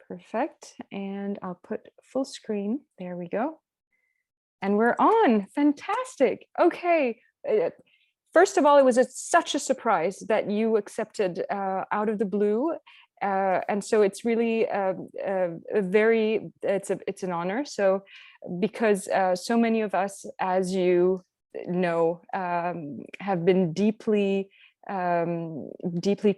Perfect. And I'll put full screen. There we go. And we're on. Fantastic. Okay. First of all, it was such a surprise that you accepted out of the blue. And so it's really it's an honor. So because so many of us, as you know, have been deeply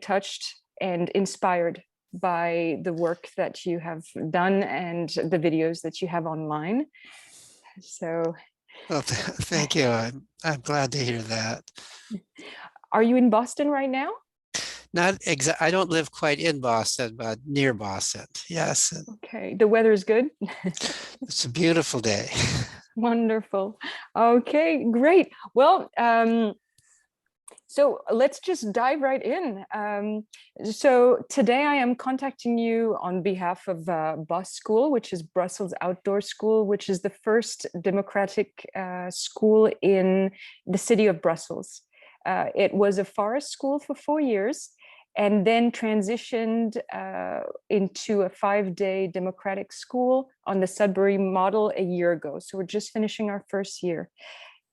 touched and inspired by the work that you have done and the videos that you have online. So Well, thank you. I'm glad to hear that. are you in Boston right now? Not exact. I don't live quite in Boston, but near Boston. Yes, Okay, the weather is good. it's a beautiful day. Wonderful. Okay, great. Well, so let's just dive right in. So today I am contacting you on behalf of BOS School, which is Brussels Outdoor School, which is the first democratic school in the city of Brussels. It was a forest school for 4 years and then transitioned into a 5-day democratic school on the Sudbury model a year ago. So we're just finishing our first year.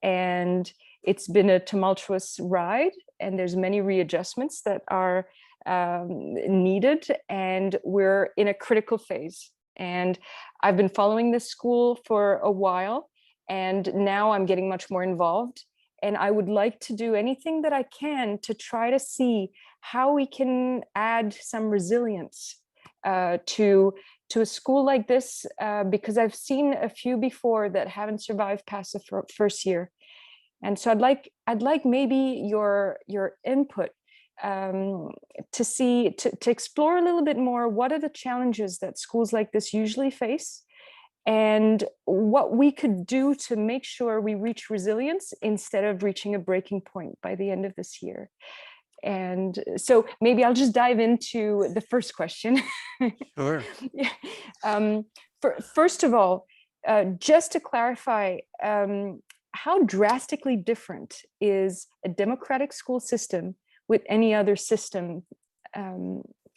And it's been a tumultuous ride, and there's many readjustments that are needed, and we're in a critical phase. And I've been following this school for a while, and now I'm getting much more involved. And I would like to do anything that I can to try to see how we can add some resilience to a school like this, because I've seen a few before that haven't survived past the first year. And so I'd like maybe your input to explore a little bit more. What are the challenges that schools like this usually face, and what we could do to make sure we reach resilience instead of reaching a breaking point by the end of this year? And so maybe I'll just dive into the first question. Sure. First of all, just to clarify, how drastically different is a democratic school system with any other system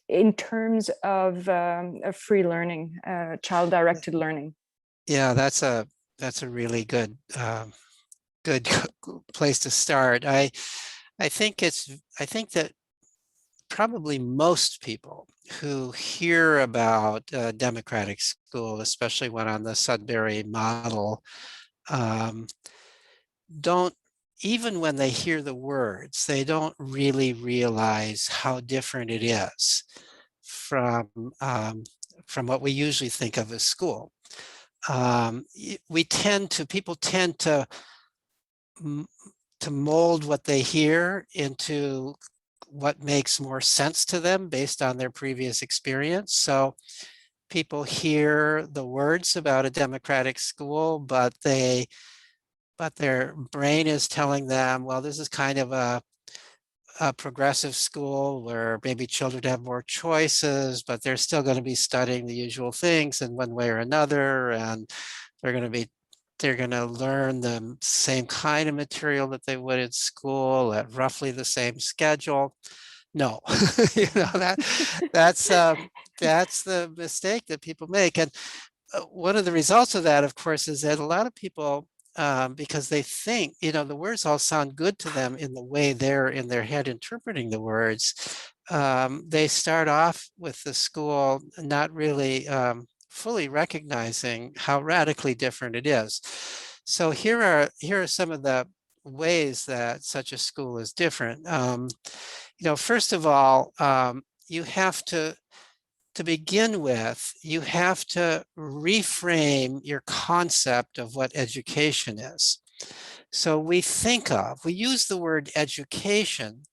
in terms of free learning, child-directed learning? Yeah, that's a really good place to start. I think that probably most people who hear about democratic school, especially when on the Sudbury model, don't, even when they hear the words, they don't really realize how different it is from what we usually think of as school. People tend to mold what they hear into what makes more sense to them based on their previous experience. So people hear the words about a democratic school, but their brain is telling them, well, this is kind of a progressive school where maybe children have more choices, but they're still going to be studying the usual things in one way or another, and they're going to learn the same kind of material that they would at school at roughly the same schedule. No, that's the mistake that people make. And one of the results of that, of course, is that a lot of people, because they think, the words all sound good to them in the way they're in their head interpreting the words, they start off with the school not really fully recognizing how radically different it is. So here are some of the ways that such a school is different. First of all, you have to begin with, you have to reframe your concept of what education is. So we use the word education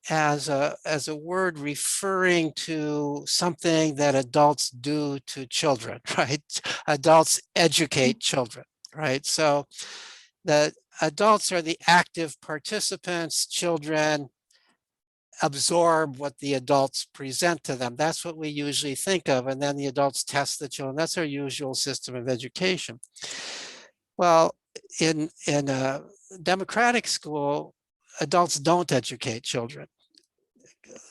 as a word referring to something that adults do to children, right? Adults educate children, right? So the adults are the active participants, children absorb what the adults present to them. That's what we usually think of. And then the adults test the children. That's our usual system of education. Well, in a democratic school, adults don't educate children.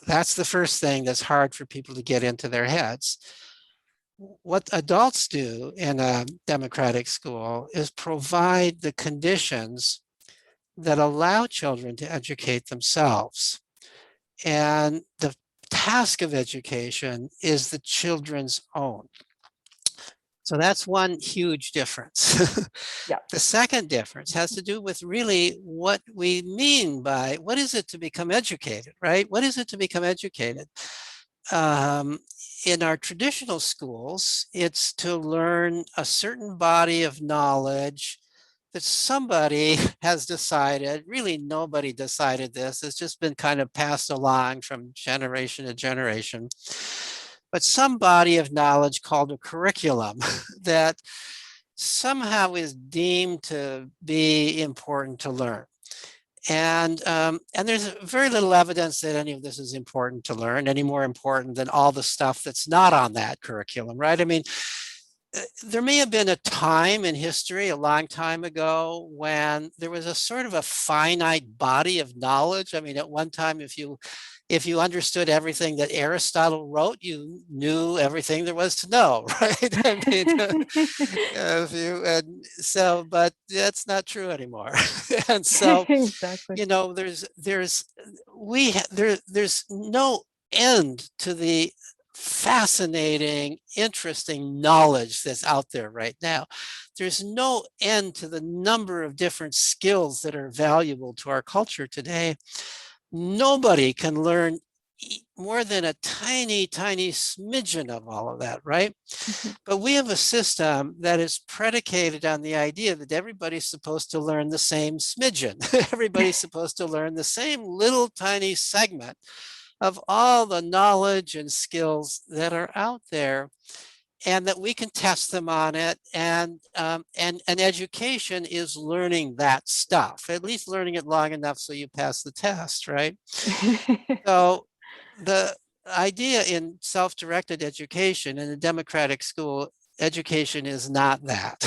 That's the first thing that's hard for people to get into their heads. what adults do in a democratic school is provide the conditions that allow children to educate themselves. And the task of education is the children's own. So that's one huge difference. Yeah. The second difference has to do with really what we mean by what is it to become educated, right? What is it to become educated? Um, in our traditional schools, it's to learn a certain body of knowledge that somebody has decided, really nobody decided this, it's just been kind of passed along from generation to generation, but some body of knowledge called a curriculum that somehow is deemed to be important to learn. And there's very little evidence that any of this is important to learn, any more important than all the stuff that's not on that curriculum, right? I mean, there may have been a time in history, a long time ago, when there was a sort of a finite body of knowledge. I mean, at one time, if you understood everything that Aristotle wrote, you knew everything there was to know, right? I mean, but that's not true anymore. And so, Exactly. you know, there's no end to the fascinating, interesting knowledge that's out there right now. There's no end to the number of different skills that are valuable to our culture today. Nobody can learn more than a tiny, tiny smidgen of all of that, right? Mhm. But we have a system that is predicated on the idea that everybody's supposed to learn the same smidgen. Everybody's supposed to learn the same little tiny segment of all the knowledge and skills that are out there, and that we can test them on it. And education is learning that stuff, at least learning it long enough so you pass the test, right? So the idea in self-directed education in a democratic school, education is not that.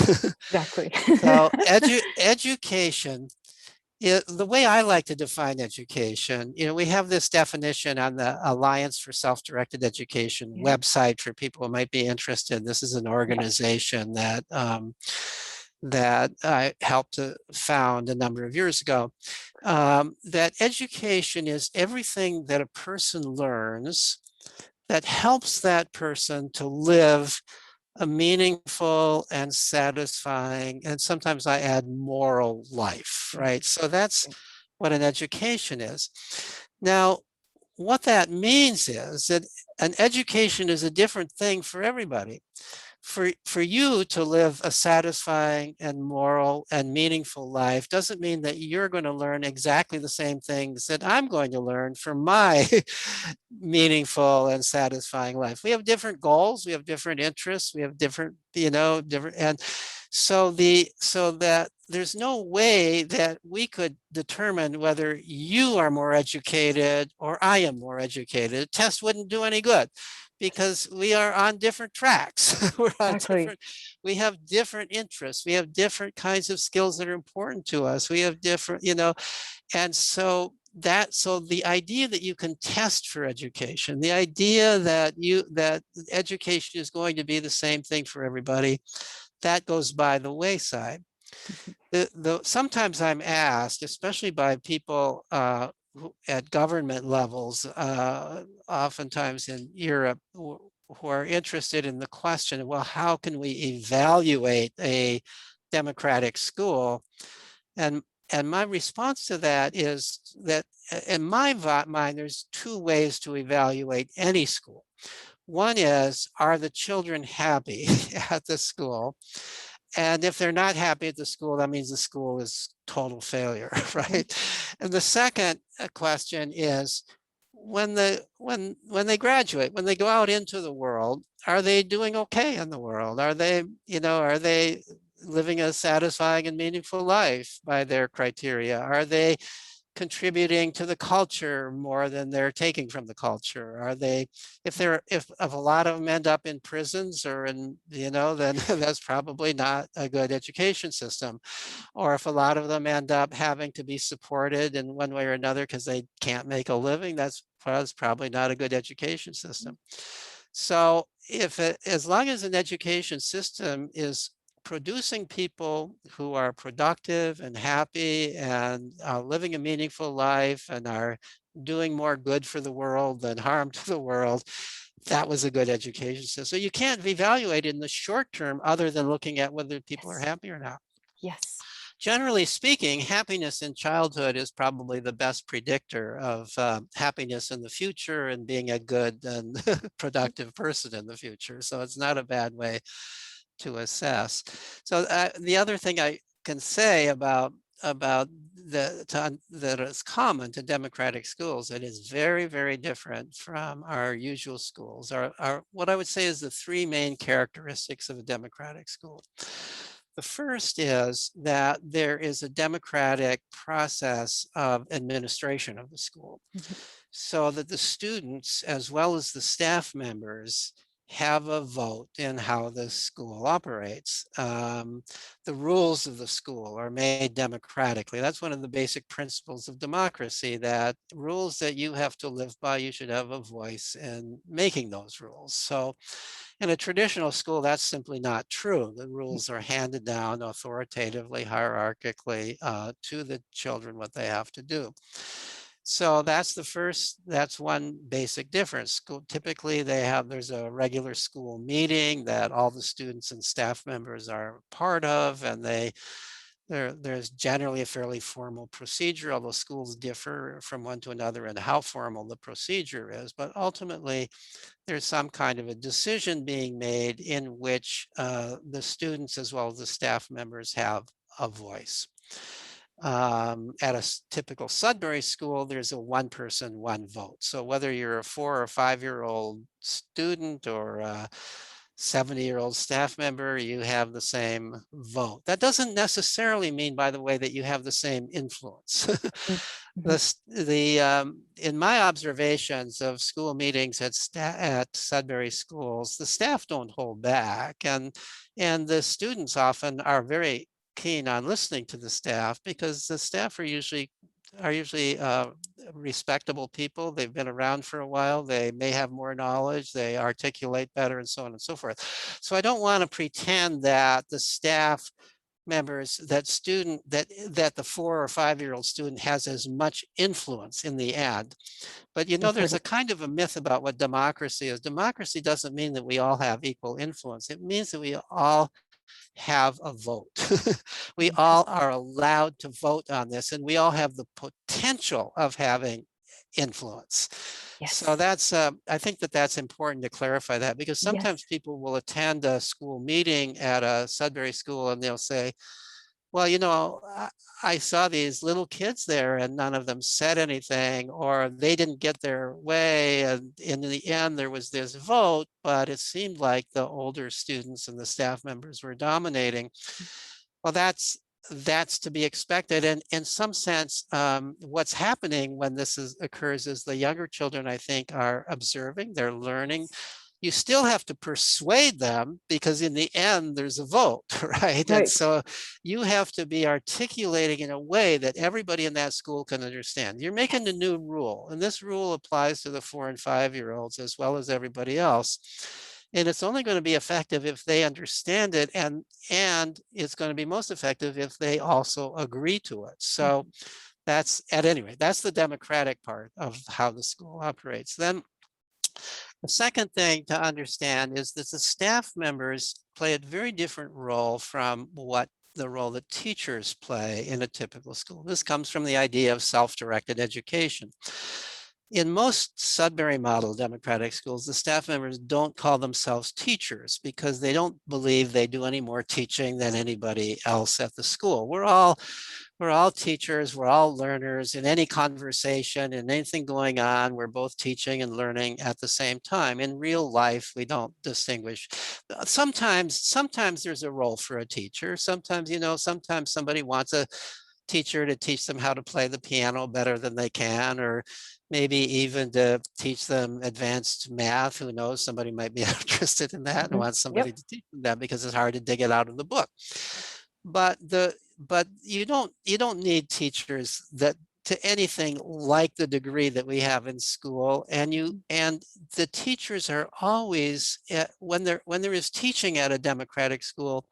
Exactly. So education, the way I like to define education, you know, we have this definition on the Alliance for Self-Directed Education Yeah. website for people who might be interested. This is an Yeah. organization that I helped to found a number of years ago. That education is everything that a person learns that helps that person to live a meaningful and satisfying, and sometimes I add moral life, Yeah. right? So that's what an education is. Now, what that means is that an education is a different thing for everybody. For you to live a satisfying and moral and meaningful life doesn't mean that you're going to learn exactly the same things that I'm going to learn for my meaningful and satisfying life. We have different goals, we have different interests, we have different, different, and so that there's no way that we could determine whether you are more educated or I am more educated. A test wouldn't do any good because we are on different tracks. We're on Exactly. different, we have different interests. We have different kinds of skills that are important to us. We have different, and so the idea that you can test for education, the idea that education is going to be the same thing for everybody, that goes by the wayside. Sometimes I'm asked, especially by people at government levels, oftentimes in Europe, who are interested in the question, well, how can we evaluate a democratic school? And and my response to that is that in my mind, there's two ways to evaluate any school. One is, are the children happy at the school? And if they're not happy at the school, that means the school is total failure, Mhm. right? And the second question is, when they graduate, when they go out into the world, are they doing okay in the world? Are they living a satisfying and meaningful life by their criteria? Are they contributing to the culture more than they're taking from the culture? Are they, if a lot of them end up in prisons or then that's probably not a good education system. Or if a lot of them end up having to be supported in one way or another because they can't make a living, that's probably not a good education system. So as long as an education system is producing people who are productive and happy and living a meaningful life and are doing more good for the world than harm to the world, that was a good education system. So you can't evaluate in the short term other than looking at whether people are Yes. happy or not. Yes. Generally speaking, happiness in childhood is probably the best predictor of happiness in the future and being a good and productive person in the future. So it's not a bad way to assess. So the other thing I can say about that is common to democratic schools, it is very, very different from our usual schools. Our what I would say is the three main characteristics of a democratic school. The first is that there is a democratic process of administration of the school, Mhm. so that the students as well as the staff members have a vote in how the school operates. The rules of the school are made democratically. That's one of the basic principles of democracy, that rules that you have to live by, you should have a voice in making those rules. So in a traditional school, that's simply not true. The rules are handed down authoritatively, hierarchically to the children, what they have to do. So that's one basic difference. School, typically there's a regular school meeting that all the students and staff members are part of, and there's generally a fairly formal procedure, although schools differ from one to another in how formal the procedure is. But ultimately, there's some kind of a decision being made in which the students as well as the staff members have a voice. At a typical Sudbury school, there's a one person, one vote. So whether you're a 4 or 5-year-old student or a 70-year-old staff member, you have the same vote. That doesn't necessarily mean, by the way, that you have the same influence. Mhm. In my observations of school meetings at Sudbury schools, the staff don't hold back, and the students often are very keen on listening to the staff, because the staff are usually respectable people. They've been around for a while. They may have more knowledge. They articulate better, and so on and so forth. So I don't want to pretend that the staff members, that the 4 or 5-year-old student has as much influence in the end. But there's a Important. kind of a myth about what democracy is. Democracy doesn't mean that we all have equal influence. It means that we all have a vote. We Mhm. all are allowed to vote on this, and we all have the potential of having influence. So Yes. I think that's important to clarify that, because sometimes Yes. people will attend a school meeting at a Sudbury school and they'll say, well, I saw these little kids there and none of them said anything, or they didn't get their way. And in the end, there was this vote, but it seemed like the older students and the staff members were dominating. Well, that's to be expected. And in some sense, what's happening when occurs is the younger children, I think, are observing, they're learning. Yes. You still have to persuade them, because in the end, there's a vote, right? And Right. so you have to be articulating in a way that everybody in that school can understand. You're making a Yes. new rule, and this rule applies to the 4 and 5-year-olds as well as everybody else. And it's only going to be effective if they understand it, and it's going to be most effective if they also agree to it. So Mhm. that's, at any rate, that's the democratic part of how the school operates. Then the second thing to understand is that the staff members play a very different role from what the role that teachers play in a typical school. This comes from the idea of self-directed education. In most Sudbury model democratic schools, the staff members don't call themselves teachers, because they don't believe they do any more teaching than anybody else at the school. We're all teachers, we're all learners. In any conversation and anything going on, we're both teaching and learning at the same time. In real life, we don't distinguish. Sometimes there's a role for a teacher. Sometimes somebody wants a teacher to teach them how to play the piano better than they can, or maybe even to teach them advanced math. Who knows? Somebody might be interested in that and Mhm. wants somebody Yep. to teach them that, because it's hard to dig it out of the book. But you don't need teachers to anything like the degree that we have in school. And the teachers are always, when there is teaching at a democratic school,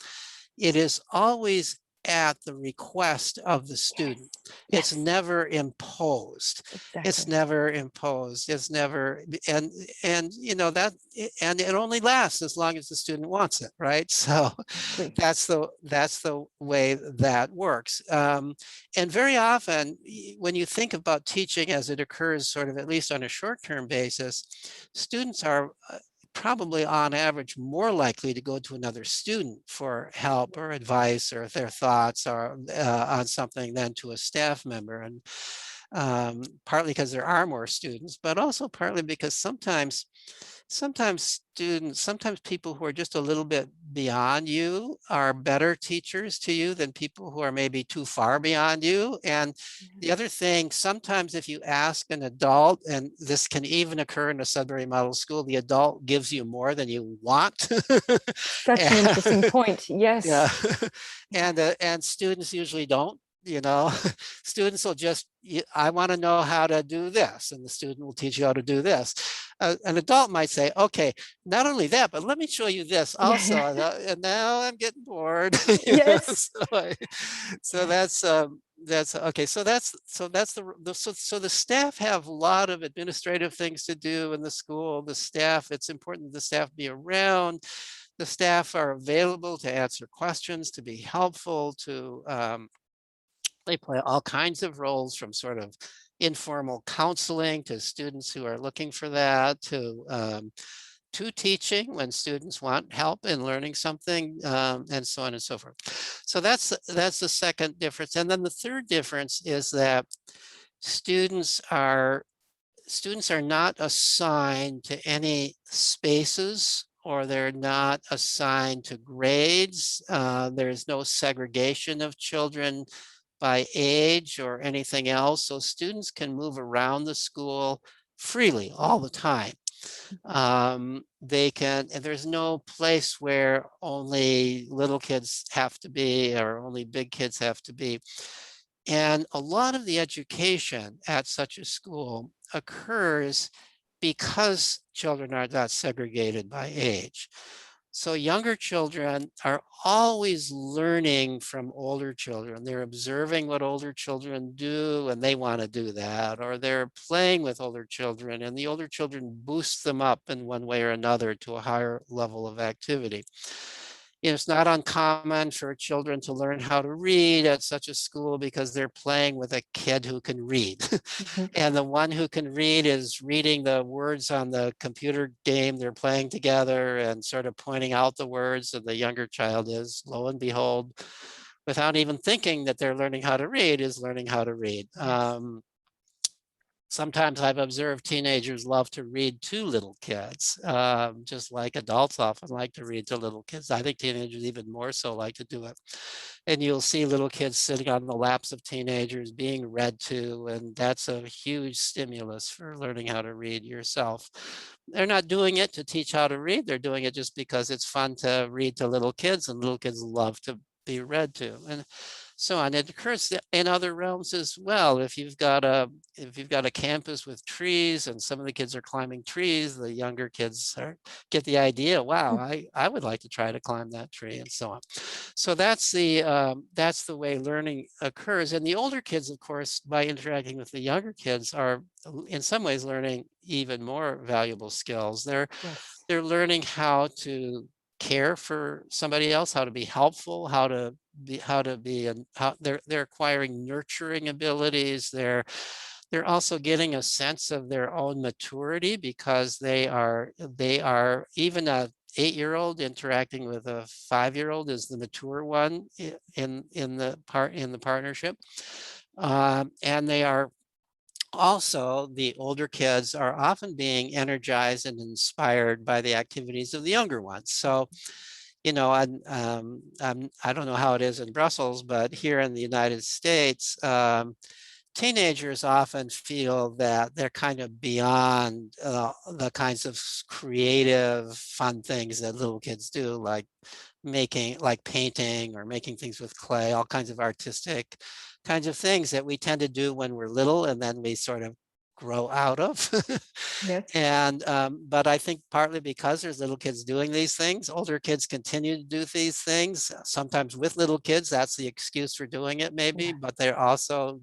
it is always at the request of the student. It's Yes, never imposed. It's exactly. never imposed. It's never, and that, and it only lasts as long as the student wants it, right? So Exactly. that's the way that works. And very often, when you think about teaching as it occurs, sort of at least on a short-term basis, students are probably on average more likely to go to another student for help or advice or their thoughts or on something than to a staff member. And partly because there are more students, but also partly because sometimes people who are just a little bit beyond you are better teachers to you than people who are maybe too far beyond you. And the other thing, sometimes if you ask an adult, and this can even occur in a Sudbury Model School, the adult gives you more than you want. Such an interesting And, point. yeah, Yes. and students usually don't. Students will just, I want to know how to do this, and the student will teach you how to do this. An adult might say, okay, not only that, but let me show you this Yeah, also. yeah. And now I'm getting bored. Yes. So Yes. that's okay. So the staff have a lot of administrative things to do in the school. The staff, it's important the staff be around. The staff are available to answer questions, to be helpful, they play all kinds of roles, from sort of informal counseling to students who are looking for that, to teaching when students want help in learning something, and so on and so forth. So that's the second difference. And then the third difference is that students are students are not assigned to any spaces, or they're not assigned to grades. There's no segregation of children by age or anything else. So students can move around the school freely all the time. They can, and there's no place where only little kids have to be or only big kids have to be. And a lot of the education at such a school occurs because children are not segregated by age. So younger children are always learning from older children. They're observing what older children do and they want to do that, or they're playing with older children and the older children boost them up in one way or another to a higher level of activity. It's not uncommon for children to learn how to read at such a school because they're playing with a kid who can read. Mhm. And the one who can read is reading the words on the computer game they're playing together and sort of pointing out the words. And the younger child is, lo and behold, without even thinking that they're learning how to read, is learning how to read. Yes. Sometimes I've observed teenagers love to read to little kids, just like adults often like to read to little kids. I think teenagers even more so like to do it. And you'll see little kids sitting on the laps of teenagers being read to, and that's a huge stimulus for learning how to read yourself. They're not doing it to teach how to read. They're doing it just because it's fun to read to little kids, and little kids love to be read to. And so on. It occurs in other realms as well. If you've got a campus with trees and some of the kids are climbing trees, the younger kids get the idea. Wow, I would like to try to climb that tree, and so on. So that's the way learning occurs. And the older kids, of course, by interacting with the younger kids, are in some ways learning even more valuable skills. Yes. They're learning how to care for somebody else, how to be helpful, and how they're acquiring nurturing abilities. They're also getting a sense of their own maturity because they are even a 8-year-old interacting with a 5-year-old is the mature one in the partnership. And they are also, the older kids are often being energized and inspired by the activities of the younger ones. So, I don't know how it is in Brussels, but here in the United States, teenagers often feel that they're kind of beyond the kinds of creative, fun things that little kids do, like painting or making things with clay, all kinds of artistic kinds of things that we tend to do when we're little and then we sort of grow out of. Yes. And but I think partly because there's little kids doing these things, older kids continue to do these things, sometimes with little kids. That's the excuse for doing it maybe, Yeah. but they also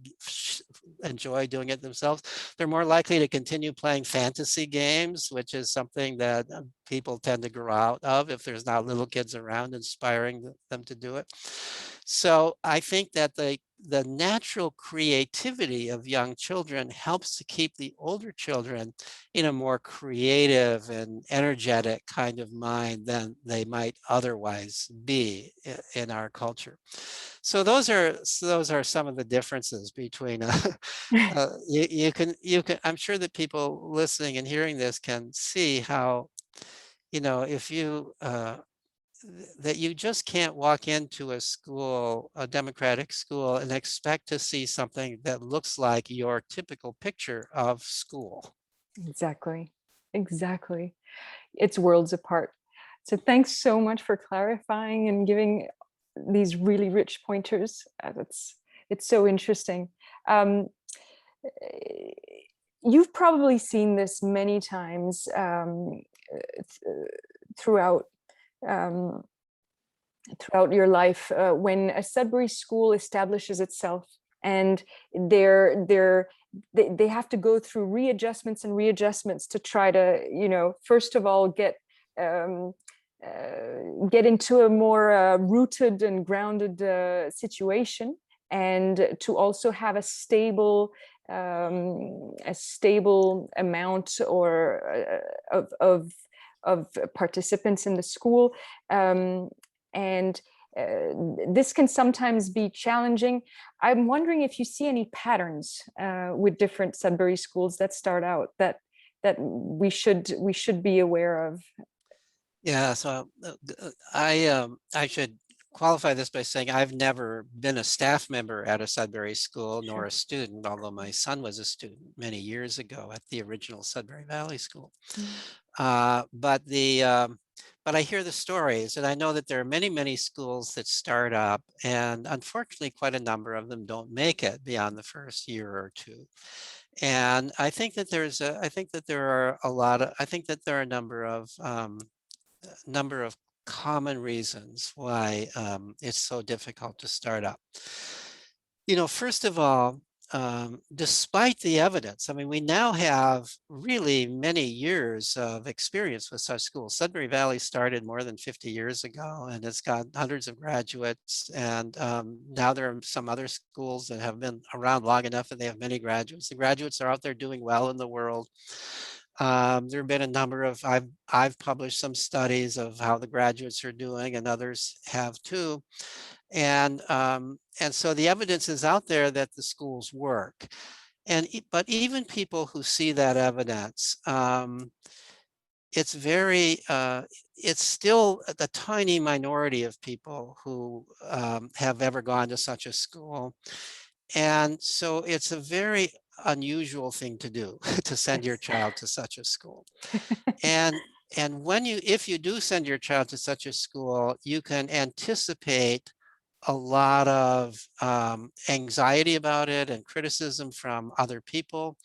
enjoy doing it themselves. They're more likely to continue playing fantasy games, which is something that people tend to grow out of if there's not little kids around inspiring them to do it. So I think that the natural creativity of young children helps to keep the older children in a more creative and energetic kind of mind than they might otherwise be in our culture. So those are some of the differences between you can I'm sure that people listening and hearing this can see how, if you that you just can't walk into a school, a democratic school, and expect to see something that looks like your typical picture of school. Exactly. Exactly. It's worlds apart. So thanks so much for clarifying and giving these really rich pointers. It's so interesting. Um, eh, you've probably seen this many times throughout um, throughout your life when a Sudbury school establishes itself and they have to go through readjustments and readjustments to try to, first of all um, get into a more rooted and grounded situation, and to also have a stable amount or of participants in the school. And this can sometimes be challenging. I'm wondering if you see any patterns with different Sudbury schools that start out that we should be aware of. Yeah, so I should qualify this by saying I've never been a staff member at a Sudbury school nor Sure. a student, although my son was a student many years ago at the original Sudbury Valley School. Mm. But I hear the stories, and I know that there are many, many schools that start up, and unfortunately, quite a number of them don't make it beyond the first year or two. And I think that I think that there are I think that there are a number of common reasons why it's so difficult to start up. First of all, despite the evidence, I mean, we now have really many years of experience with such schools. Sudbury Valley started more than 50 years ago, and it's got hundreds of graduates. And now there are some other schools that have been around long enough and they have many graduates. The graduates are out there doing well in the world. There have been a number of, I've published some studies of how the graduates are doing, and others have too. And so the evidence is out there that the schools work. But even people who see that evidence, it's it's still the tiny minority of people who have ever gone to such a school. And so it's a very unusual thing to do to send your Yes. child to such a school. And and if you do send your child to such a school, you can anticipate a lot of anxiety about it and criticism from other people.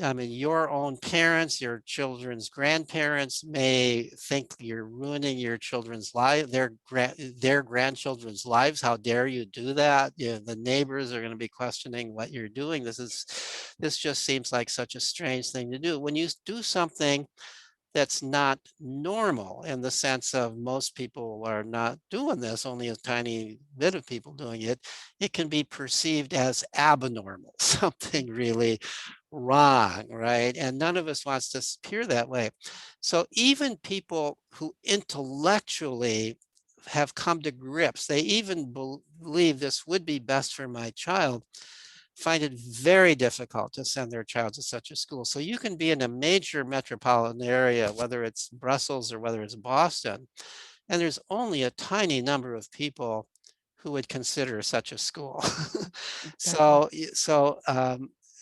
I mean, your own parents, your children's grandparents may think you're ruining your children's life, their grandchildren's lives. How dare you do that? The neighbors are going to be questioning what you're doing. This just seems like such a strange thing to do. When you do something that's not normal in the sense of most people are not doing this, only a tiny bit of people doing it, it can be perceived as abnormal, something really wrong, right? And none of us wants to appear that way. So even people who intellectually have come to grips, they even believe this would be best for my child, find it very difficult to send their child to such a school. So you can be in a major metropolitan area, whether it's Brussels or whether it's Boston, and there's only a tiny number of people who would consider such a school. Exactly. So,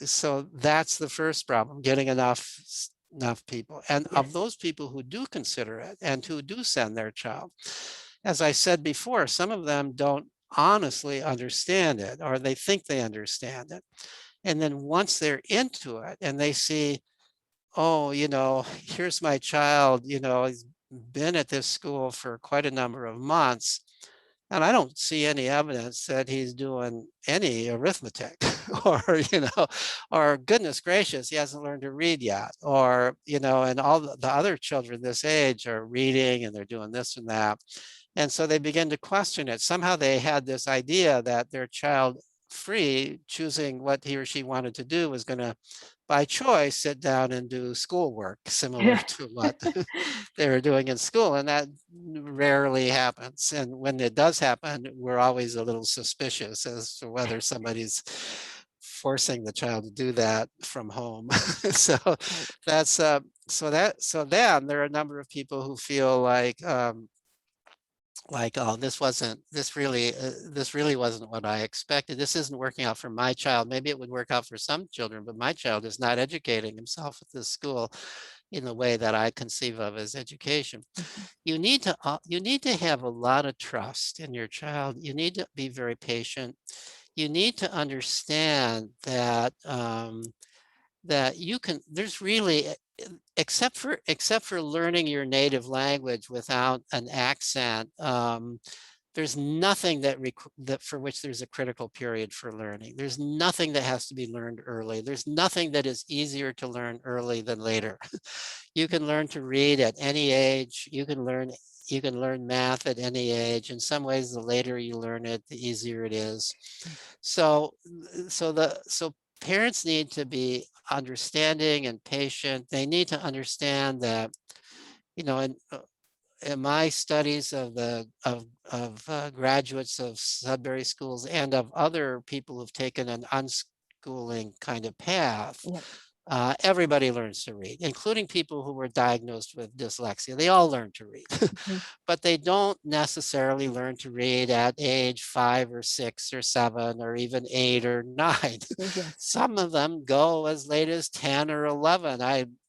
so that's the first problem, getting enough people. And of Yes. those people who do consider it and who do send their child, as I said before, some of them don't honestly understand it, or they think they understand it. And then once they're into it and they see, oh, here's my child, he's been at this school for quite a number of months, and I don't see any evidence that he's doing any arithmetic or, or goodness gracious, he hasn't learned to read yet. Or, and all the other children this age are reading and they're doing this and that. And so they begin to question it. Somehow they had this idea that their child, free, choosing what he or she wanted to do, was going to, by choice, sit down and do schoolwork similar Yeah. to what they were doing in school. And that rarely happens. And when it does happen, we're always a little suspicious as to whether somebody's forcing the child to do that from home. So Right. that's so then there are a number of people who feel like, oh, this really wasn't what I expected. This isn't working out for my child. Maybe it would work out for some children, but my child is not educating himself at this school in the way that I conceive of as education. Mhm. You need to have a lot of trust in your child. You need to be very patient. You need to understand that that you can, there's really, except for learning your native language without an accent, there's nothing that for which there's a critical period for learning. There's nothing that has to be learned early. There's nothing that is easier to learn early than later. You can learn to read at any age. You can learn math at any age. In some ways, the later you learn it, the easier it is. So, so parents need to be understanding and patient. They need to understand that, in my studies of graduates of Sudbury schools and of other people who've taken an unschooling kind of path, Yep. everybody learns to read, including people who were diagnosed with dyslexia. They all learn to read, Mhm. but they don't necessarily learn to read at age 5 or 6 or 7 or even 8 or 9. Yes. Some of them go as late as 10 or 11.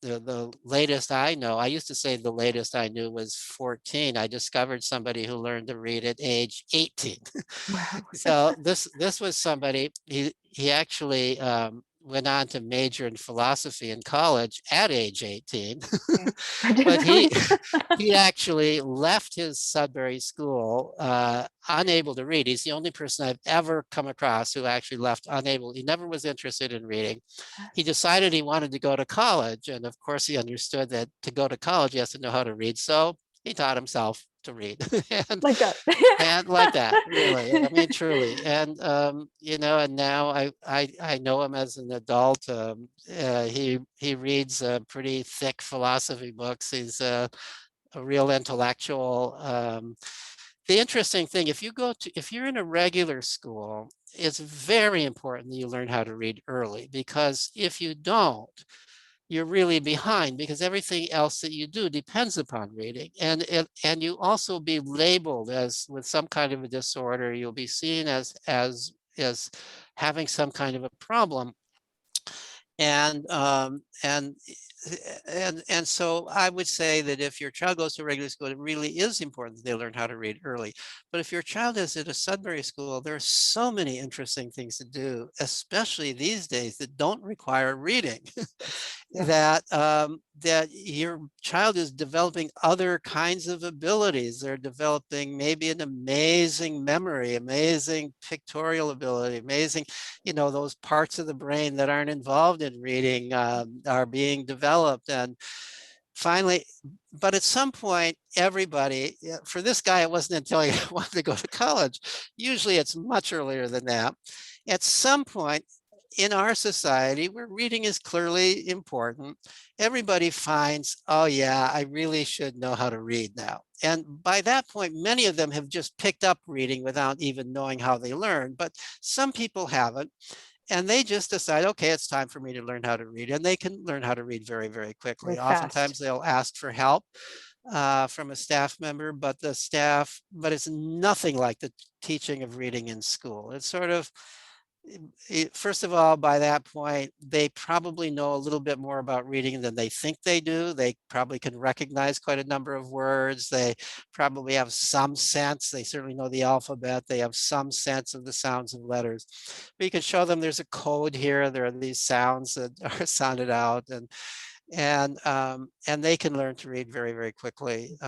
The latest I know, I used to say the latest I knew was 14. I discovered somebody who learned to read at age 18. Wow. So this was somebody, he actually went on to major in philosophy in college at age 18. Yeah. I didn't But know he either. he actually left his Sudbury school unable to read. He's the only person I've ever come across who actually left unable. He never was interested in reading. He decided he wanted to go to college. And of course, he understood that to go to college, he has to know how to read. So he taught himself to read. and Like that. and like that, really, I mean, truly. And and now I know him as an adult. He reads pretty thick philosophy books. He's a real intellectual. The interesting thing, if you're in a regular school, it's very important that you learn how to read early, because if you don't, you're really behind, because everything else that you do depends upon reading. And you also be labeled as with some kind of a disorder. You'll be seen as having some kind of a problem. And and so I would say that if your child goes to regular school, it really is important that they learn how to read early. But if your child is at a Sudbury school, there are so many interesting things to do, especially these days, that don't require reading. Yes. Yeah. that your child is developing other kinds of abilities. They're developing maybe an amazing memory, amazing pictorial ability, amazing, those parts of the brain that aren't involved in reading are being developed. And finally, but at some point, everybody, for this guy, it wasn't until he wanted to go to college. Usually it's much earlier than that. At some point in our society, where reading is clearly important, everybody finds, oh yeah, I really should know how to read now. And by that point, many of them have just picked up reading without even knowing how they learn, but some people haven't. And they just decide, okay, it's time for me to learn how to read. And they can learn how to read very, very quickly. Very fast. Oftentimes they'll ask for help. from a staff member, but it's nothing like the teaching of reading in school. It's sort of, first of all, by that point, they probably know a little bit more about reading than they think they do. They probably can recognize quite a number of words. They probably have some sense. They certainly know the alphabet. They have some sense of the sounds of letters. But you can show them there's a code here. There are these sounds that are sounded out, and they can learn to read very, very quickly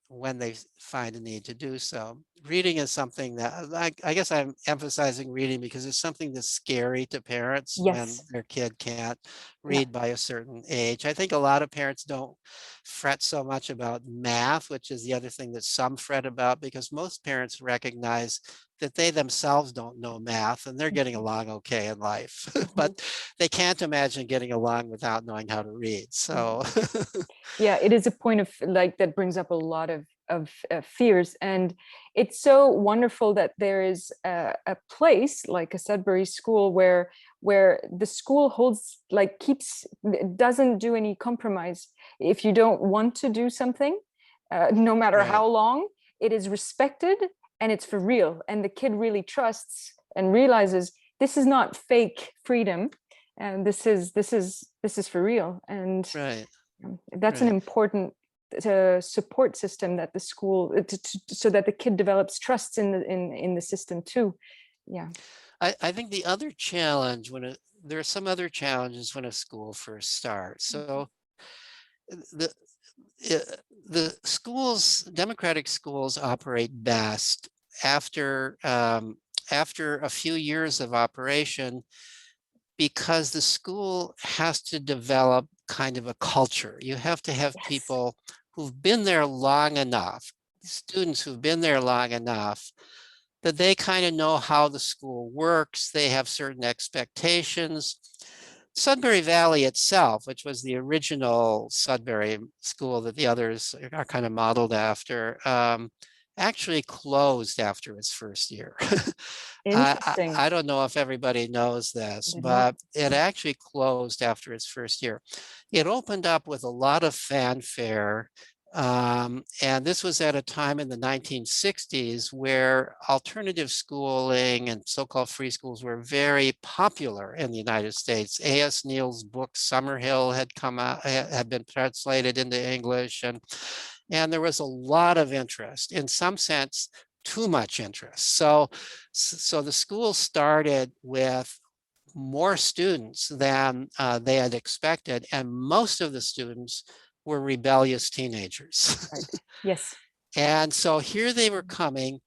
when they find a need to do so. Reading is something that I guess I'm emphasizing reading because it's something that's scary to parents when Yes. their kid can't Yeah. read by a certain age. I think a lot of parents don't fret so much about math, which is the other thing that some fret about, because most parents recognize that they themselves don't know math and they're getting along okay in life, but they can't imagine getting along without knowing how to read. So Yeah, it is a point of like that brings up a lot of fears, and it's so wonderful that there is a place like a Sudbury school where the school holds, like, keeps, doesn't do any compromise. If you don't want to do something, no matter right, how long, it is respected and it's for real, and the kid really trusts and realizes this is not fake freedom, and this is for real. And right, that's an right. important support system that the school so that the kid develops trust in the system too. Yeah. I think the other challenge there are some other challenges when a school first starts. Mhm. So the the schools, democratic schools, operate best after after a few years of operation, because the school has to develop kind of a culture. You have to have Yes. people who've been there long enough, students who've been there long enough, that they kind of know how the school works. They have certain expectations. Sudbury Valley itself, which was the original Sudbury school that the others are kind of modeled after, actually closed after its first year. Interesting. I don't know if everybody knows this, Did not. but it actually closed after its first year. It opened up with a lot of fanfare, and this was at a time in the 1960s where alternative schooling and so-called free schools were very popular in the United States. A.S. Neal's book Summerhill had come out, had been translated into English, and there was a lot of interest, in some sense, too much interest. So the school started with more students than they had expected, and most of the students were rebellious teenagers. Right. Yes. And so here they were coming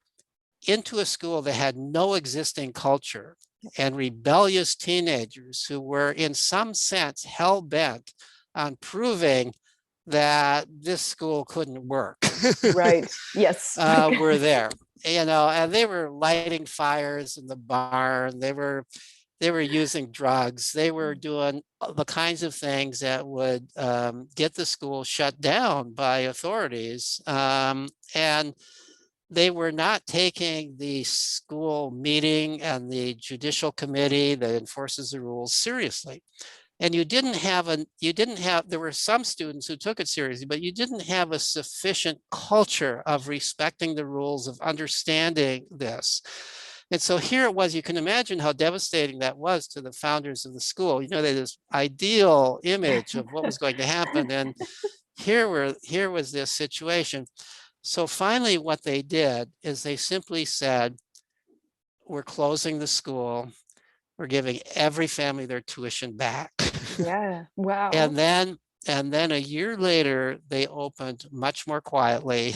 into a school that had no existing culture, and rebellious teenagers who were in some sense hell-bent on proving that this school couldn't work Right. Yes. were there, and they were lighting fires in the barn. They were using drugs. They were doing the kinds of things that would get the school shut down by authorities. And they were not taking the school meeting and the judicial committee that enforces the rules seriously. And there were some students who took it seriously, but you didn't have a sufficient culture of respecting the rules, of understanding this. And so here it was. You can imagine how devastating that was to the founders of the school. They had this ideal image of what was going to happen, and here was this situation. So finally, what they did is they simply said, we're closing the school. We're giving every family their tuition back. Yeah. Wow. And then a year later, they opened much more quietly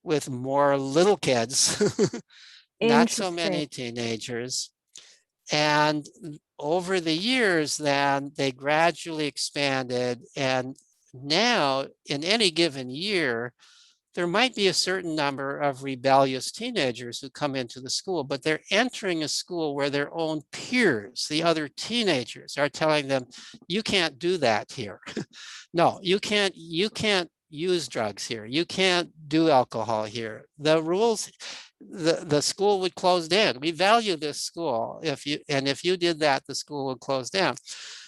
with more little kids, not so Interesting. many teenagers. And over the years, then they gradually expanded. And now, in any given year, there might be a certain number of rebellious teenagers who come into the school, but they're entering a school where their own peers, the other teenagers, are telling them, you can't do that here. No, you can't use drugs here. You can't do alcohol here. The rules, the school would close down. We value this school. If you did that, the school would close down.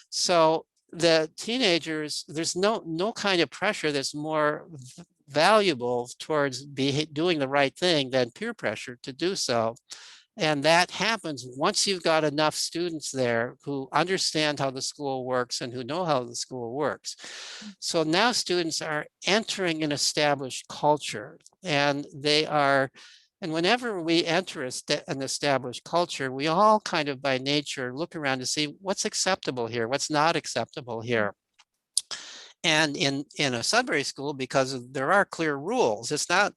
So the teenagers, there's no kind of pressure that's more valuable towards doing the right thing than peer pressure to do so. And that happens once you've got enough students there who understand how the school works and who know how the school works. So now students are entering an established culture, and and whenever we enter an established culture, we all kind of by nature look around to see what's acceptable here, what's not acceptable here. And in a Sudbury school, because there are clear rules, it's not,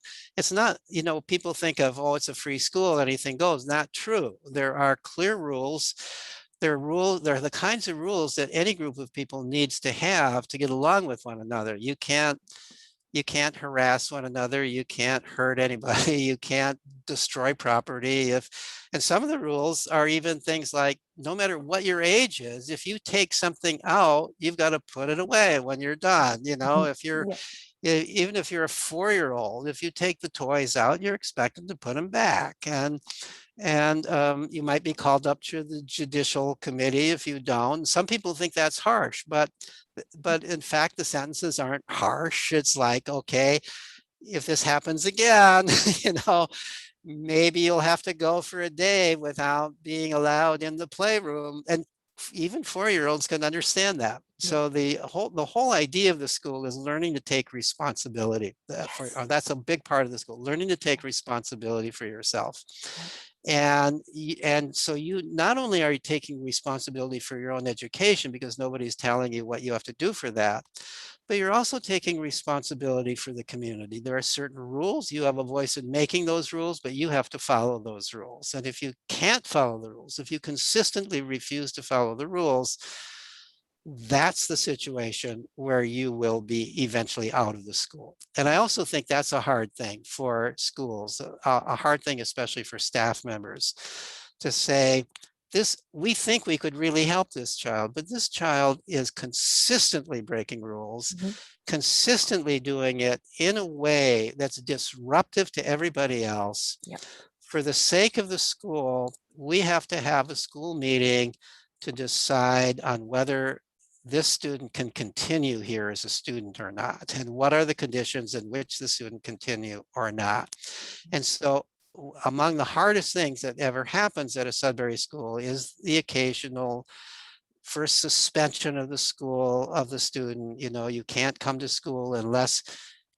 people think of, oh, it's a free school, anything goes. Not true. There are clear rules. They're the kinds of rules that any group of people needs to have to get along with one another. You can't harass one another. You can't hurt anybody. You can't destroy property. And some of the rules are even things like, no matter what your age is, if you take something out, you've got to put it away when you're done. If you're, Yeah. even if you're a 4-year-old, if you take the toys out, you're expected to put them back. And you might be called up to the judicial committee if you don't. Some people think that's harsh, but in fact, the sentences aren't harsh. It's like, okay, if this happens again, maybe you'll have to go for a day without being allowed in the playroom. And even 4-year-olds can understand that. So the whole idea of the school is learning to take responsibility. That's a big part of the school, learning to take responsibility for yourself. And so you not only are you taking responsibility for your own education because nobody's telling you what you have to do for that, but you're also taking responsibility for the community. There are certain rules. You have a voice in making those rules, but you have to follow those rules. And if you can't follow the rules, if you consistently refuse to follow the rules, that's the situation where you will be eventually out of the school. And I also think that's a hard thing for schools, a hard thing, especially for staff members, to say, we think we could really help this child, but this child is consistently breaking rules, consistently doing it in a way that's disruptive to everybody else. Yeah. For the sake of the school, we have to have a school meeting to decide on whether this student can continue here as a student or not, and what are the conditions in which the student continue or not. And so among the hardest things that ever happens at a Sudbury school is the occasional first suspension of the school, of the student. You can't come to school unless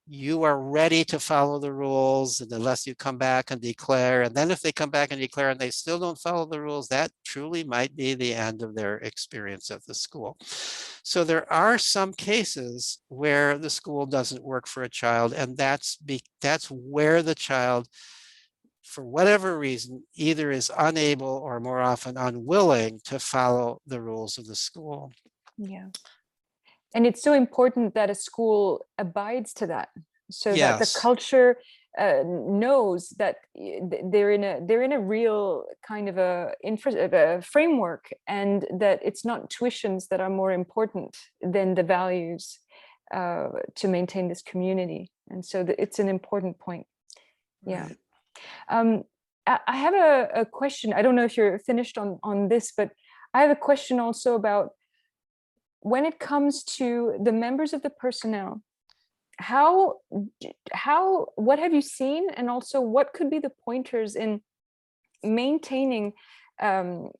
you are ready to follow the rules, and unless you come back and declare. And then if they come back and declare and they still don't follow the rules, that truly might be the end of their experience at the school. So there are some cases where the school doesn't work for a child, and that's where the child, for whatever reason, either is unable or more often unwilling to follow the rules of the school. Yeah. And it's so important that a school abides to that, so that the culture knows that they're in a real kind of a framework, and that it's not tuitions that are more important than the values to maintain this community. And so it's an important point. Yeah. Right. I have a question. I don't know if you're finished on this, but I have a question also about, when it comes to the members of the personnel, what have you seen, and also what could be the pointers in maintaining a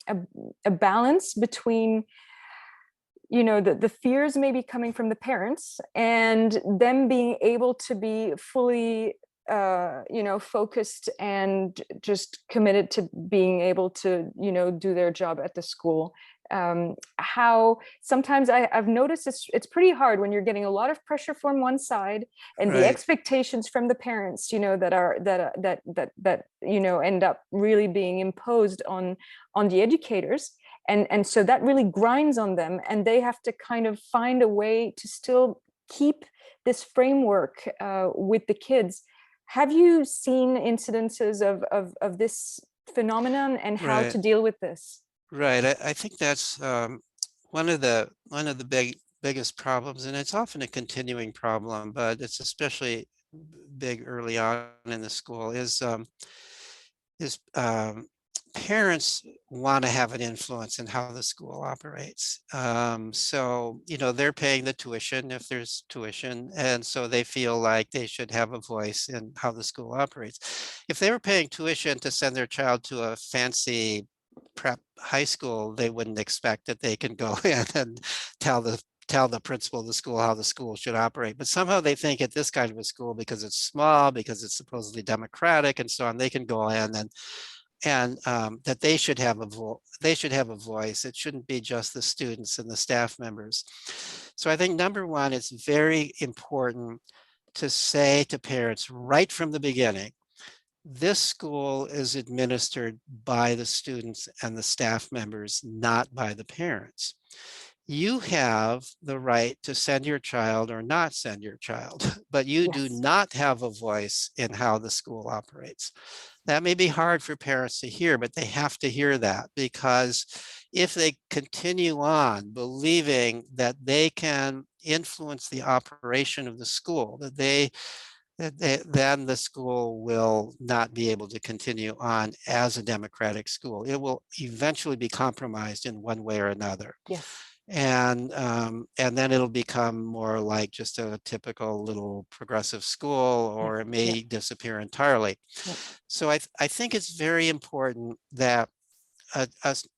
balance between, the fears maybe coming from the parents and them being able to be fully focused and just committed to being able to do their job at the school. How sometimes I've noticed it's pretty hard when you're getting a lot of pressure from one side, and the expectations from the parents, that end up really being imposed on the educators. And so that really grinds on them, and they have to kind of find a way to still keep this framework with the kids. Have you seen incidences of this phenomenon, and how to deal with this? Right. I think that's one of the biggest problems, and it's often a continuing problem, but it's especially big early on in the school, is parents want to have an influence in how the school operates. So, they're paying the tuition if there's tuition, and so they feel like they should have a voice in how the school operates. If they were paying tuition to send their child to a fancy prep high school, they wouldn't expect that they can go in and tell the principal of the school how the school should operate. But somehow they think at this kind of a school, because it's small, because it's supposedly democratic and so on, they can go in and that they should have a voice. It shouldn't be just the students and the staff members. So I think number one, it's very important to say to parents right from the beginning, this school is administered by the students and the staff members, not by the parents. You have the right to send your child or not send your child, but you do Yes. not have a voice in how the school operates. That may be hard for parents to hear, but they have to hear that, because if they continue on believing that they can influence the operation of the school, then the school will not be able to continue on as a democratic school. It will eventually be compromised in one way or another. Yes. And then it'll become more like just a typical little progressive school, or it may disappear entirely. Yeah. So I think it's very important that a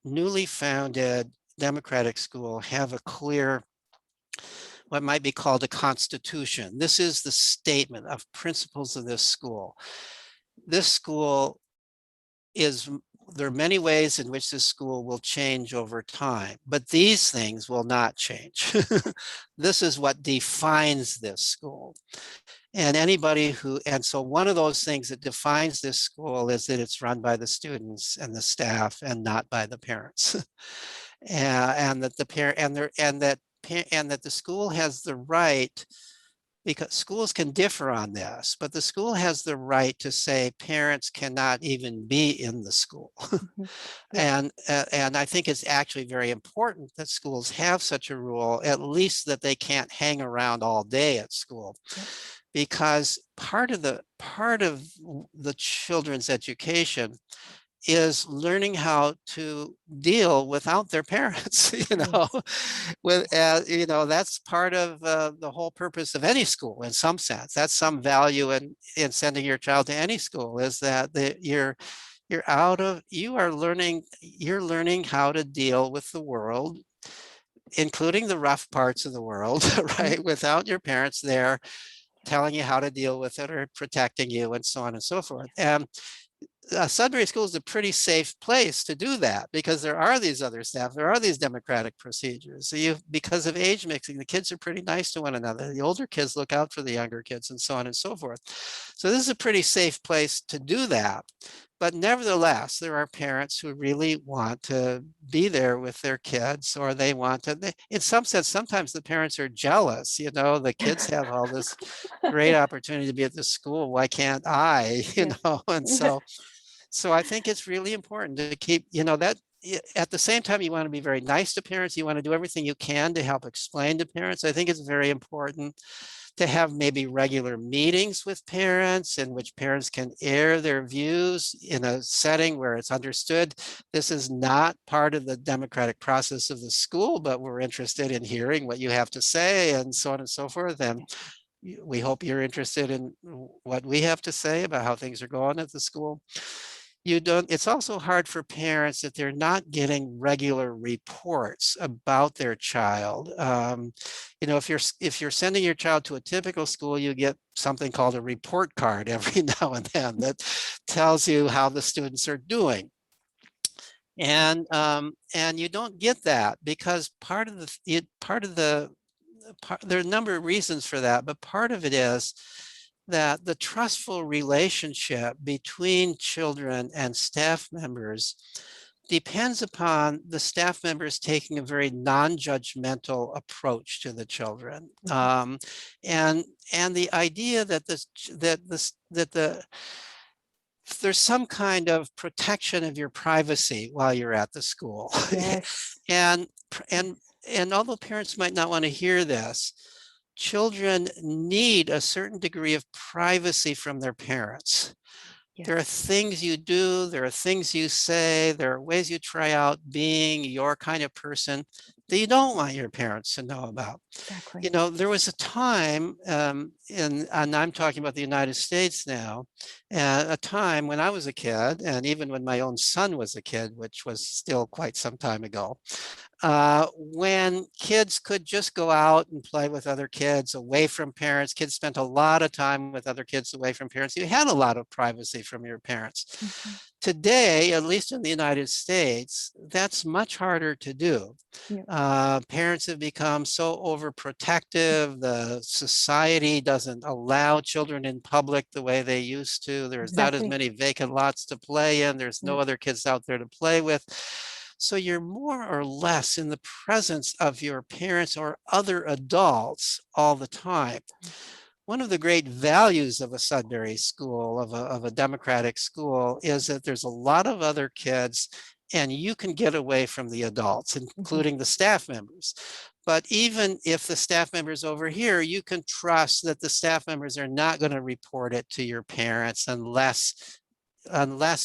newly founded democratic school have a clear, what might be called a constitution. This is the statement of principles of this school. This school there are many ways in which this school will change over time, but these things will not change. This is what defines this school. And so one of those things that defines this school is that it's run by the students and the staff and not by the parents. And that the school has the right, because schools can differ on this, but the school has the right to say parents cannot even be in the school. And I think it's actually very important that schools have such a rule, at least that they can't hang around all day at school. Because part of the children's education is learning how to deal without their parents, that's part of the whole purpose of any school in some sense. That's some value in sending your child to any school, is that you're learning how to deal with the world, including the rough parts of the world, right? Without your parents there telling you how to deal with it or protecting you and so on and so forth. And Sudbury School is a pretty safe place to do that, because there are these other staff, there are these democratic procedures. So because of age mixing, the kids are pretty nice to one another. The older kids look out for the younger kids and so on and so forth. So this is a pretty safe place to do that. But nevertheless, there are parents who really want to be there with their kids, or they want to, in some sense, sometimes the parents are jealous, the kids have all this great opportunity to be at the school. Why can't I, And so I think it's really important to keep, that at the same time, you want to be very nice to parents. You want to do everything you can to help explain to parents. I think it's very important to have maybe regular meetings with parents in which parents can air their views in a setting where it's understood this is not part of the democratic process of the school, but we're interested in hearing what you have to say and so on and so forth. And we hope you're interested in what we have to say about how things are going at the school. It's also hard for parents that they're not getting regular reports about their child. If you're sending your child to a typical school, you get something called a report card every now and then that tells you how the students are doing. And you don't get that because there are a number of reasons for that, but part of it is that the trustful relationship between children and staff members depends upon the staff members taking a very non-judgmental approach to the children, and the idea that there's some kind of protection of your privacy while you're at the school. Yes. And although parents might not want to hear this, children need a certain degree of privacy from their parents. There are Yes, things you do, there are things you say, there are ways you try out being your kind of person that you don't want your parents to know about. exactly. You know, there was a time and I'm talking about the United States now, a time when I was a kid, and even when my own son was a kid, which was still quite some time ago, when kids could just go out and play with other kids away from parents. Kids spent a lot of time with other kids away from parents. You had a lot of privacy from your parents. Mhm. Today, at least in the United States, that's much harder to do. Yeah, Parents have become so overprotective. The society doesn't allow children in public the way they used to. There's not as exactly. many vacant lots to play in. There's Yeah. no other kids out there to play with. So you're more or less in the presence of your parents or other adults all the time. One of the great values of a Sudbury school, of a democratic school, is that there's a lot of other kids and you can get away from the adults, Mhm. including the staff members. But even if the staff members over here, you can trust that the staff members are not going to report it to your parents unless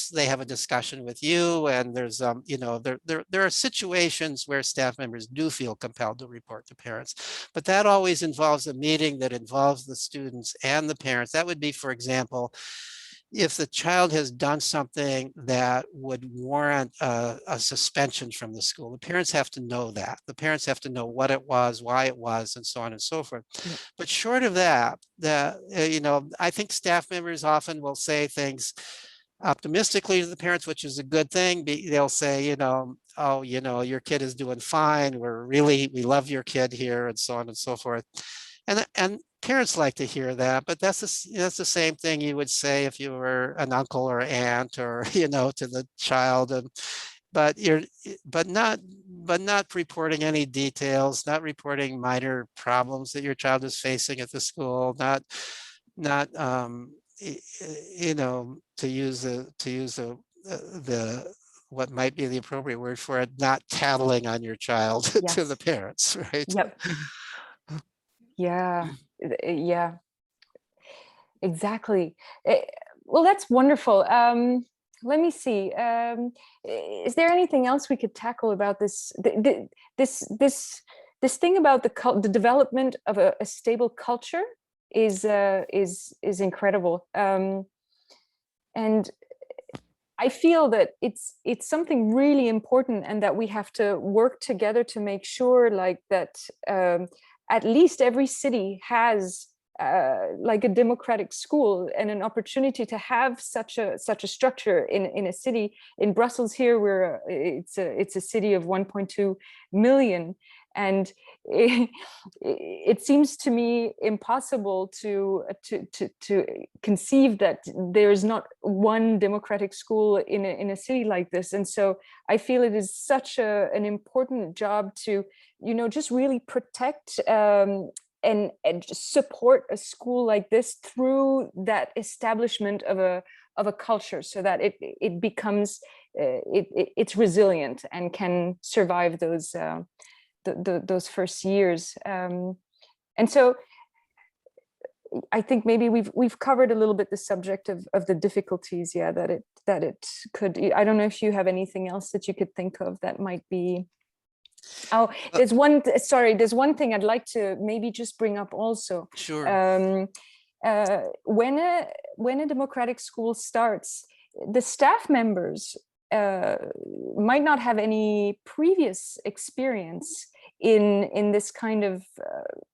they have a discussion with you. And there's, you know, there are situations where staff members do feel compelled to report to parents, but that always involves a meeting that involves the students and the parents. That would be, for example, if the child has done something that would warrant a suspension from the school. The parents have to know that. The parents have to know what it was, why it was, and so on and so forth. Yeah. But short of that, you know, I think staff members often will say things optimistically to the parents, which is a good thing. They'll say, you know, oh, you know, your kid is doing fine. We love your kid here, and so on and so forth. And parents like to hear that, but that's the same thing you would say if you were an uncle or aunt, or you know, to the child. And but you're but not reporting any details, not reporting minor problems that your child is facing at the school, not you know, the what might be the appropriate word for it, not tattling on your child to the Yes. parents, right? Yep. Yeah. Yeah. Exactly. Well, that's wonderful. Let me see. Is there anything else we could tackle about this this thing about the development of a stable culture is incredible. And I feel that it's something really important, and that we have to work together to make sure, like that, at least every city has like a democratic school and an opportunity to have such a structure in a city. In Brussels here, where it's a city of 1.2 million, and it seems to me impossible to conceive that there's not one democratic school in a city like this. And so I feel it is such an important job to, you know, just really protect and just support a school like this through that establishment of a culture, so that it becomes it's resilient and can survive those first years. And so I think maybe we've covered a little bit the subject of the difficulties, yeah, that it could. I don't know if you have anything else that you could think of that might be. Oh, Uh, there's one thing I'd like to maybe just bring up also. Sure. Um, when a democratic school starts, the staff members uh, might not have any previous experience in this kind of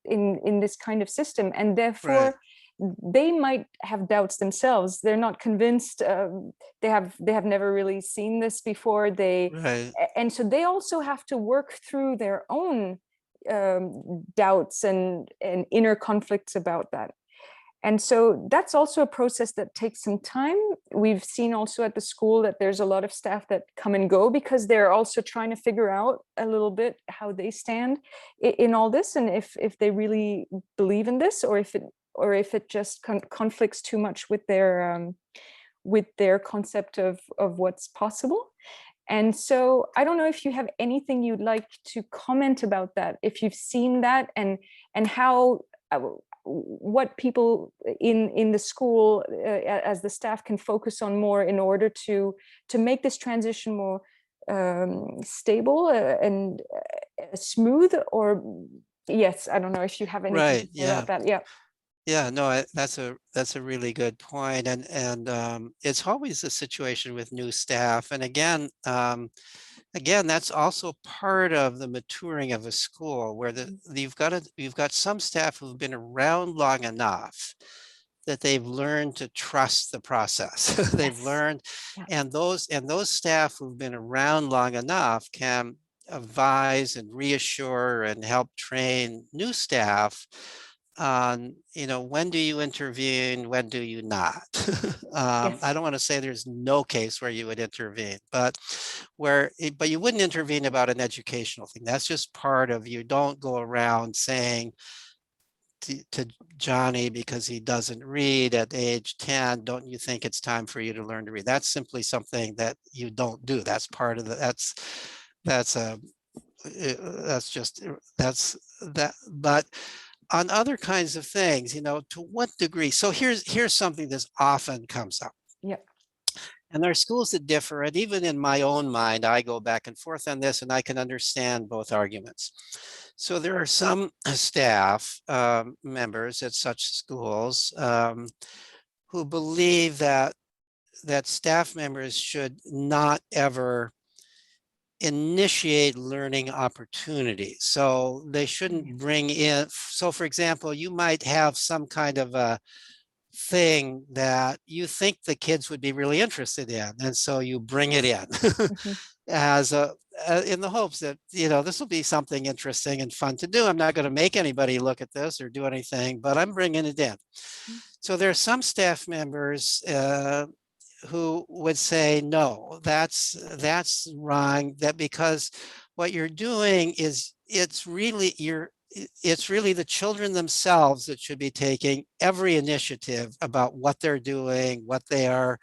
in this kind of system, and Right. therefore they might have doubts themselves. They're not convinced. They have never really seen this before. Right. And so they also have to work through their own doubts and inner conflicts about that. And so that's also a process that takes some time. We've seen also at the school that there's a lot of staff that come and go because they're also trying to figure out a little bit how they stand in all this, and if they really believe in this, or if it just conflicts too much with their concept of what's possible. And so I don't know if you have anything you'd like to comment about that, if you've seen that, and how what people in the school as the staff can focus on more in order to make this transition more stable and smooth? Or yes, I don't know if you have anything to Right. say about that. Yeah. Yeah, no, that's a really good point, and it's always a situation with new staff, and again, that's also part of the maturing of a school, where you've got some staff who've been around long enough that they've learned to trust the process. They've Yes. learned, Yeah. and those staff who've been around long enough can advise and reassure and help train new staff on, when do you intervene, when do you not? I Yes. don't want to say there's no case where you would intervene, but but you wouldn't intervene about an educational thing. That's just part of, you don't go around saying to Johnny, because he doesn't read at age 10, don't you think it's time for you to learn to read? That's simply something that you don't do. That's part of that's a that's just that's that. But on other kinds of things, to what degree? So here's something that often comes up. Yeah. And there are schools that differ, and even in my own mind, I go back and forth on this, and I can understand both arguments. So there are some staff members at such schools who believe that staff members should not ever initiate learning opportunities. So they shouldn't bring in, so for example, you might have some kind of a thing that you think the kids would be really interested in, and so you bring it in Mhm. as in the hopes that this will be something interesting and fun to do. I'm not going to make anybody look at this or do anything, but I'm bringing it in. So there are some staff members who would say, no, that's wrong, that because what you're doing is it's really the children themselves that should be taking every initiative about what they're doing, what they are,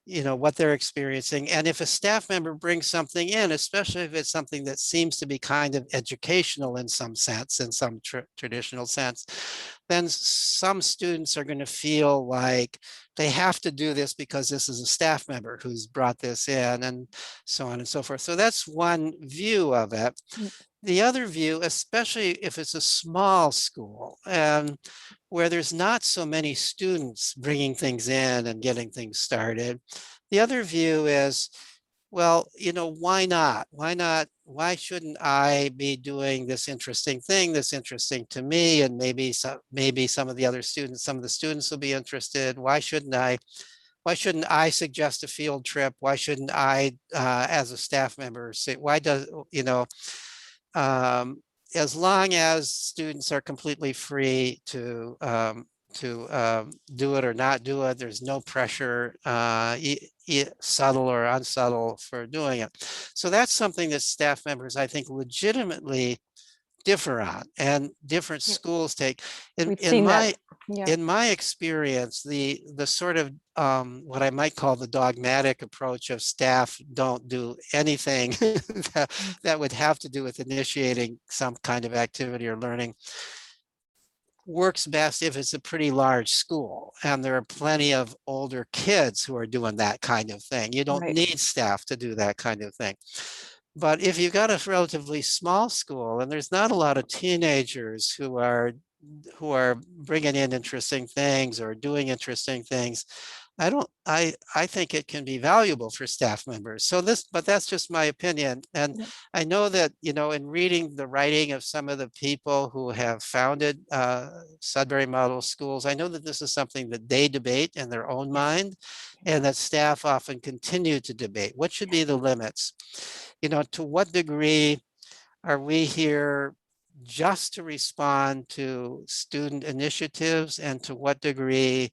what they're experiencing. And if a staff member brings something in, especially if it's something that seems to be kind of educational in some sense, in some traditional sense, then some students are going to feel like they have to do this because this is a staff member who's brought this in, and so on and so forth. So that's one view of it. Mm. The other view, especially if it's a small school and where there's not so many students bringing things in and getting things started, the other view is, well, why not? Why not? Why shouldn't I be doing this interesting thing that's interesting to me? And maybe some of the other students, some of the students will be interested. Why shouldn't I? Why shouldn't I suggest a field trip? Why shouldn't I, as a staff member, say, why does, as long as students are completely free to do it or not do it, there's no pressure, subtle or unsubtle, for doing it. So that's something that staff members, I think, legitimately differ on, and different Yeah. schools take. In, We've in seen that. my Yeah. in my experience, the sort of what I might call the dogmatic approach of staff don't do anything that would have to do with initiating some kind of activity or learning works best if it's a pretty large school and there are plenty of older kids who are doing that kind of thing. You don't Right. need staff to do that kind of thing. But if you've got a relatively small school and there's not a lot of teenagers who are bringing in interesting things or doing interesting things, I think it can be valuable for staff members. But that's just my opinion. And Yeah. I know that, in reading the writing of some of the people who have founded Sudbury Model Schools, I know that this is something that they debate in their own Yes. mind, and that staff often continue to debate. What should be the limits? To what degree are we here just to respond to student initiatives, and to what degree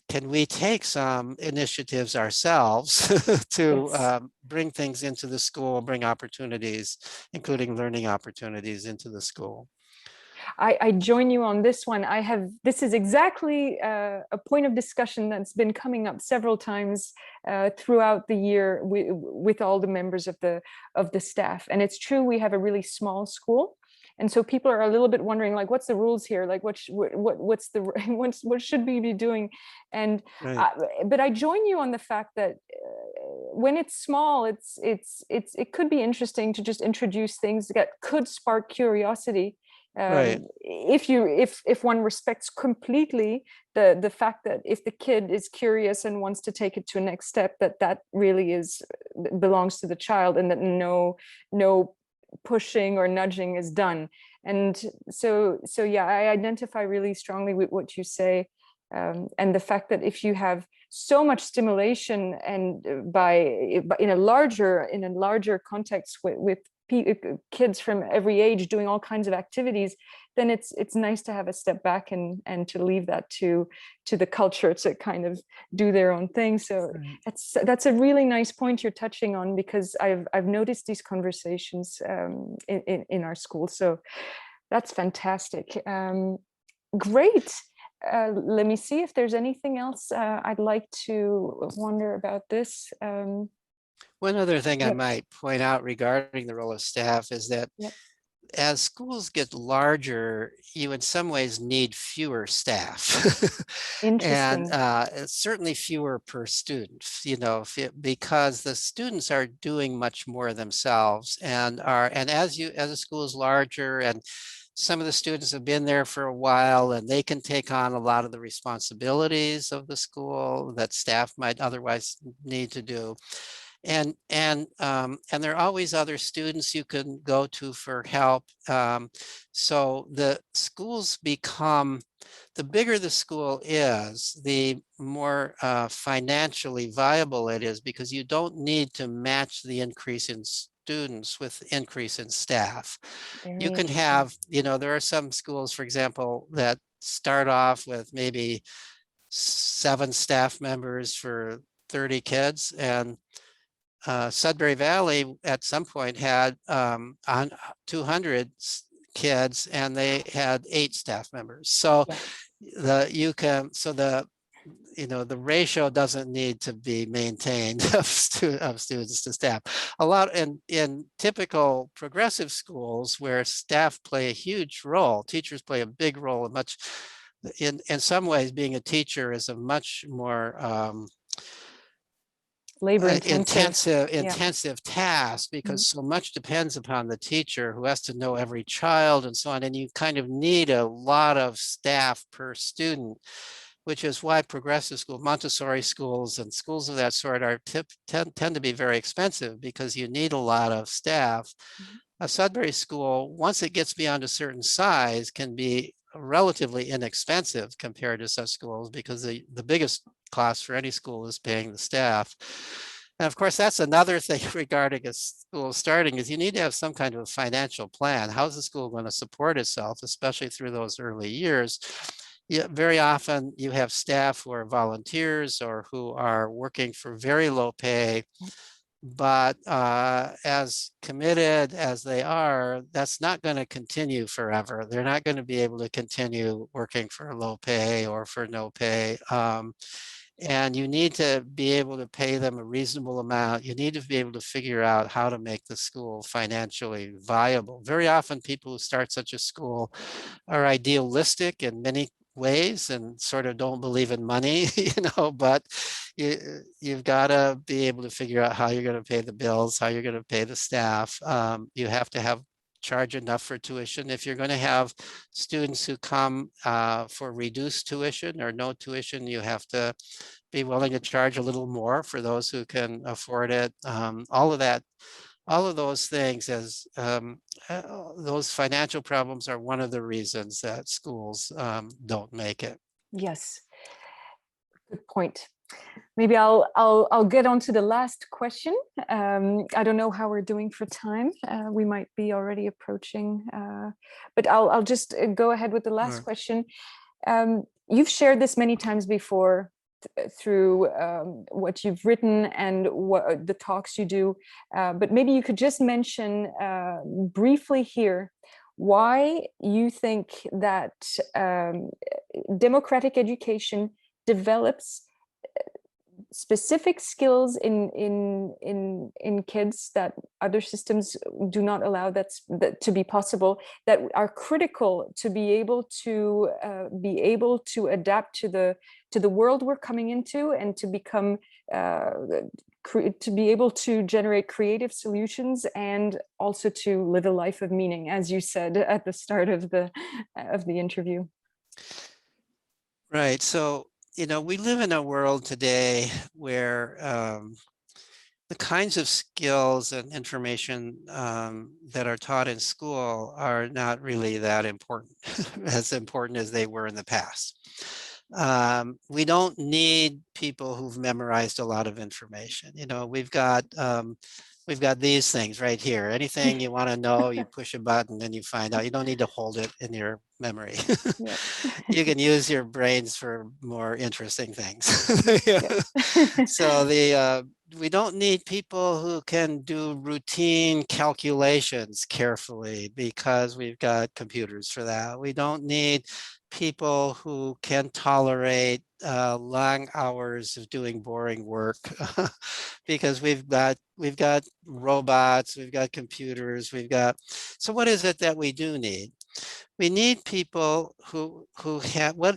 can we take some initiatives ourselves to Yes. bring things into the school, bring opportunities, including learning opportunities, into the school? I join you on this one. This is exactly a point of discussion that's been coming up several times throughout the year with all the members of the staff. And it's true, we have a really small school. And so people are a little bit wondering, like, what's the rules here? Like, what's the what should we be doing? And Right. but I join you on the fact that when it's small, it could be interesting to just introduce things that could spark curiosity. Right. If one respects completely the fact that if the kid is curious and wants to take it to a next step, that really belongs to the child, and that no pushing or nudging is done. And so yeah, I identify really strongly with what you say, and the fact that if you have so much stimulation and in a larger context with kids from every age doing all kinds of activities, then it's nice to have a step back and to leave that to the culture to kind of do their own thing. So Right. that's a really nice point you're touching on, because I've noticed these conversations in our school. So that's fantastic. Great. Let me see if there's anything else I'd like to wonder about this. One other thing I Yeah, might point out regarding the role of staff is that yeah, as schools get larger, you in some ways need fewer staff. And interesting. certainly fewer per student, because the students are doing much more themselves, and as a school is larger and some of the students have been there for a while, and they can take on a lot of the responsibilities of the school that staff might otherwise need to do. And there are always other students you can go to for help. So the schools become, the bigger the school is, the more financially viable it is, because you don't need to match the increase in students with increase in staff. You Very can interesting. have, there are some schools, for example, that start off with maybe 7 staff members for 30 kids, and Sudbury Valley at some point had on 200 kids, and they had 8 staff members. So Yeah. the ratio doesn't need to be maintained of students to staff. A lot in typical progressive schools where staff play a huge role, teachers play a big role, in some ways being a teacher is a much more Labor intensive. Yeah. intensive task, Mhm. because so much depends upon the teacher, who has to know every child and so on, and you kind of need a lot of staff per student, which is why progressive schools, Montessori schools and schools of that sort tend to be very expensive, because you need a lot of staff. Mhm. A Sudbury school, once it gets beyond a certain size, can be relatively inexpensive compared to such schools, because the biggest cost for any school is paying the staff. And of course, that's another thing regarding a school starting, is you need to have some kind of a financial plan. How's the school going to support itself, especially through those early years? Yeah, very often you have staff who are volunteers or who are working for very low pay, but as committed as they are, that's not going to continue forever. They're not going to be able to continue working for low pay or for no pay. And you need to be able to pay them a reasonable amount. You need to be able to figure out how to make the school financially viable. Very often people who start such a school are idealistic in many ways and sort of don't believe in money, but you've got to be able to figure out how you're going to pay the bills, how you're going to pay the staff. You have to charge enough for tuition. If you're going to have students who come for reduced tuition or no tuition, you have to be willing to charge a little more for those who can afford it. All of those things, those financial problems are one of the reasons that schools don't make it. Yes. Good point. Maybe I'll get on to the last question. I don't know how we're doing for time. We might be already approaching, but I'll just go ahead with the last Sure. question. You've shared this many times before through what you've written and what the talks you do, but maybe you could just mention briefly here why you think that democratic education develops specific skills in kids that other systems do not allow that to be possible, that are critical to be able to adapt to the world we're coming into, and to become to be able to generate creative solutions, and also to live a life of meaning, as you said at the start of the interview. Right. So, we live in a world today where the kinds of skills and information that are taught in school are not really that important, as important as they were in the past. We don't need people who've memorized a lot of information. We've got these things right here. Anything you want to know, you push a button and you find out. You don't need to hold it in your memory. Yeah. You can use your brains for more interesting things. Yeah. So we don't need people who can do routine calculations carefully, because we've got computers for that. We don't need people who can tolerate long hours of doing boring work because we've got robots, we've got computers, so what is it that we do need? We need people who have what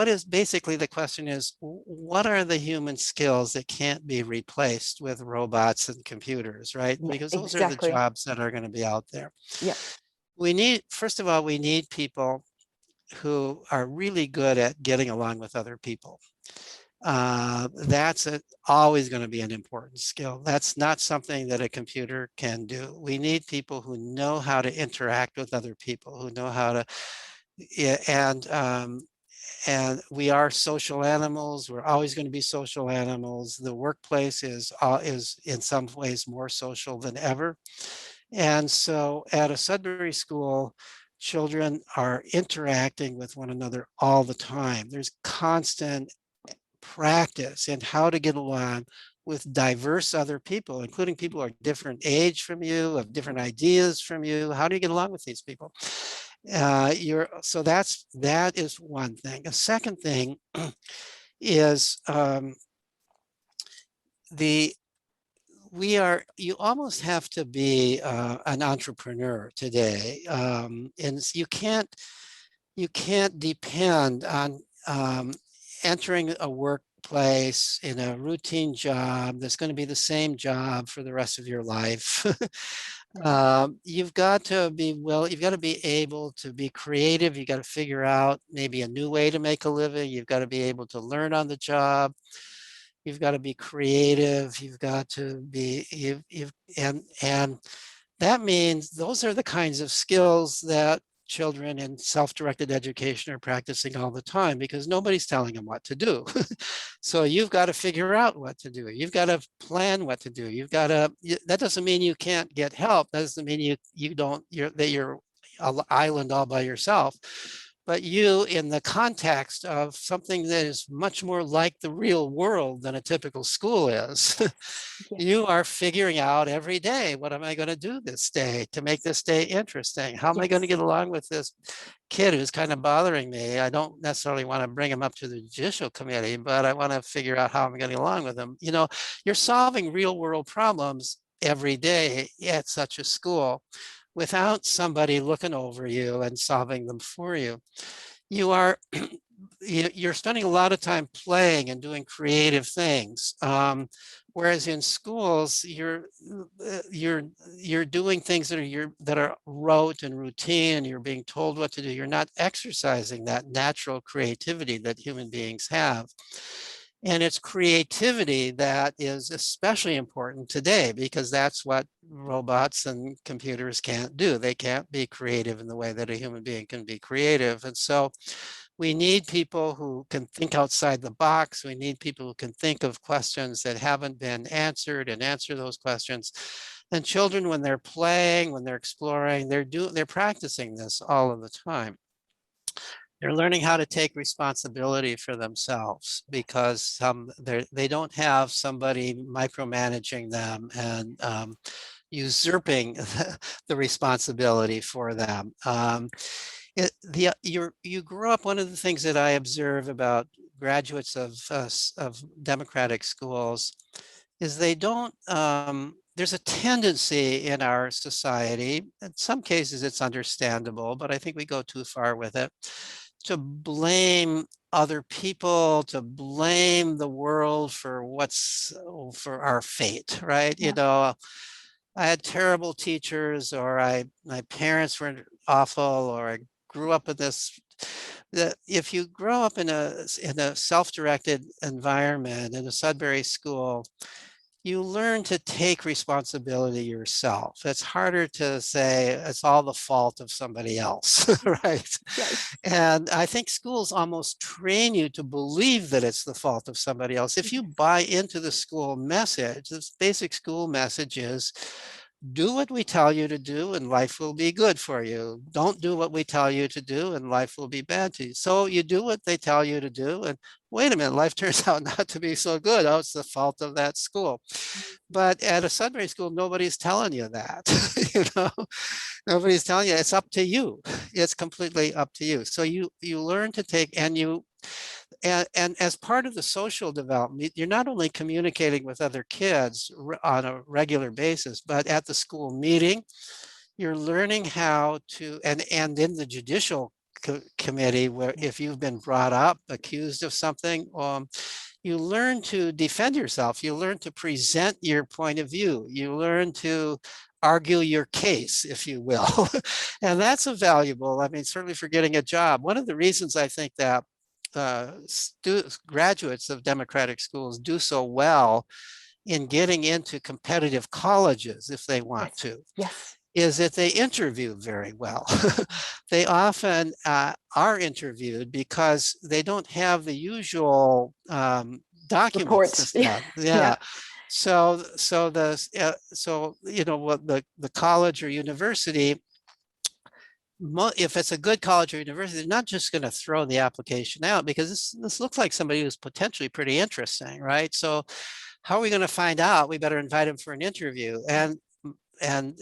is basically, the question is, what are the human skills that can't be replaced with robots and computers, right? Yeah, Because those are the exactly. jobs that are going to be out there. Yeah. First of all, we need people who are really good at getting along with other people. That's always going to be an important skill. That's not something that a computer can do. We need people who know how to interact with other people, who know how to, yeah, and we are social animals. We're always going to be social animals. The workplace is in some ways more social than ever. And so at a Sudbury school, children are interacting with one another all the time. There's constant practice in how to get along with diverse other people, including people who are different age from you, have different ideas from you. How do you get along with these people? So that is one thing. A second thing is you almost have to be an entrepreneur today, and you can't depend on entering a workplace in a routine job that's going to be the same job for the rest of your life. You've got to be able to be creative. You've got to figure out maybe a new way to make a living. You've got to be able to learn on the job. You've got to be creative. You've got to be, and that means those are the kinds of skills that children in self-directed education are practicing all the time, because nobody's telling them what to do. So you've got to figure out what to do. You've got to plan what to do. That doesn't mean you can't get help. That doesn't mean you're an island all by yourself. But you, in the context of something that is much more like the real world than a typical school is, Yes. you are figuring out every day, what am I going to do this day to make this day interesting? How am I going to Yes. get along with this kid who's kind of bothering me? I don't necessarily want to bring him up to the judicial committee, but I want to figure out how I'm getting along with him. You're solving real world problems every day at such a school without somebody looking over you and solving them for you. You're spending a lot of time playing and doing creative things, whereas in schools you're doing things that are rote and routine, and you're being told what to do. You're not exercising that natural creativity that human beings have. And it's creativity that is especially important today, because that's what robots and computers can't do. They can't be creative in the way that a human being can be creative. And so we need people who can think outside the box. We need people who can think of questions that haven't been answered and answer those questions. And children, when they're playing, when they're exploring, they're practicing this all of the time. They're learning how to take responsibility for themselves, because they don't have somebody micromanaging them and usurping the responsibility for them. You grew up, one of the things that I observe about graduates of democratic schools is they don't, there's a tendency in our society, in some cases it's understandable, but I think we go too far with it, to blame other people, to blame the world for for our fate, right? You Yeah. know, I had terrible teachers, or my parents were awful, or I grew up in this. If you grow up in a self-directed environment in a Sudbury school, you learn to take responsibility yourself. It's harder to say it's all the fault of somebody else, right? Yes. And I think schools almost train you to believe that it's the fault of somebody else. If you buy into the school message, this basic school message is, do what we tell you to do and life will be good for you. Don't do what we tell you to do and life will be bad to you. So you do what they tell you to do, and wait a minute, life turns out not to be so good. Oh, it's the fault of that school. But at a Sudbury school, nobody's telling you that. You know, nobody's telling you. It's up to you. It's completely up to you. So you learn to take, and as part of the social development, you're not only communicating with other kids on a regular basis, but at the school meeting, you're learning how to, and in the judicial committee, where if you've been brought up accused of something, you learn to defend yourself. You learn to present your point of view. You learn to argue your case, if you will. And that's a valuable, I mean, certainly for getting a job. One of the reasons I think that graduates of democratic schools do so well in getting into competitive colleges, if they want Yes. to, Yes. is that they interview very well. They often are interviewed because they don't have the usual documents to Reports. Yeah. send. Yeah. Yeah. So you know what, the college or university, if it's a good college or university, they're not just going to throw the application out, because this looks like somebody who's potentially pretty interesting, right? So how are we going to find out? We better invite him for an interview. And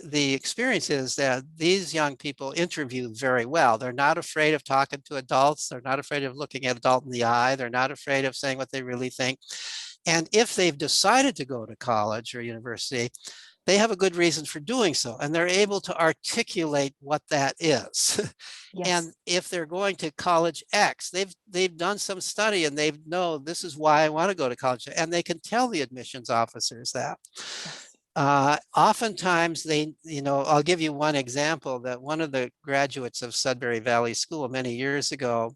the experience is that these young people interview very well. They're not afraid of talking to adults. They're not afraid of looking at adult in the eye. They're not afraid of saying what they really think. And if they've decided to go to college or university, they have a good reason for doing so, and they're able to articulate what that is. Yes. And if they're going to college X, they've done some study and they know this is why I want to go to college, and they can tell the admissions officers that. Yes. Oftentimes I'll give you one example, that one of the graduates of Sudbury Valley School many years ago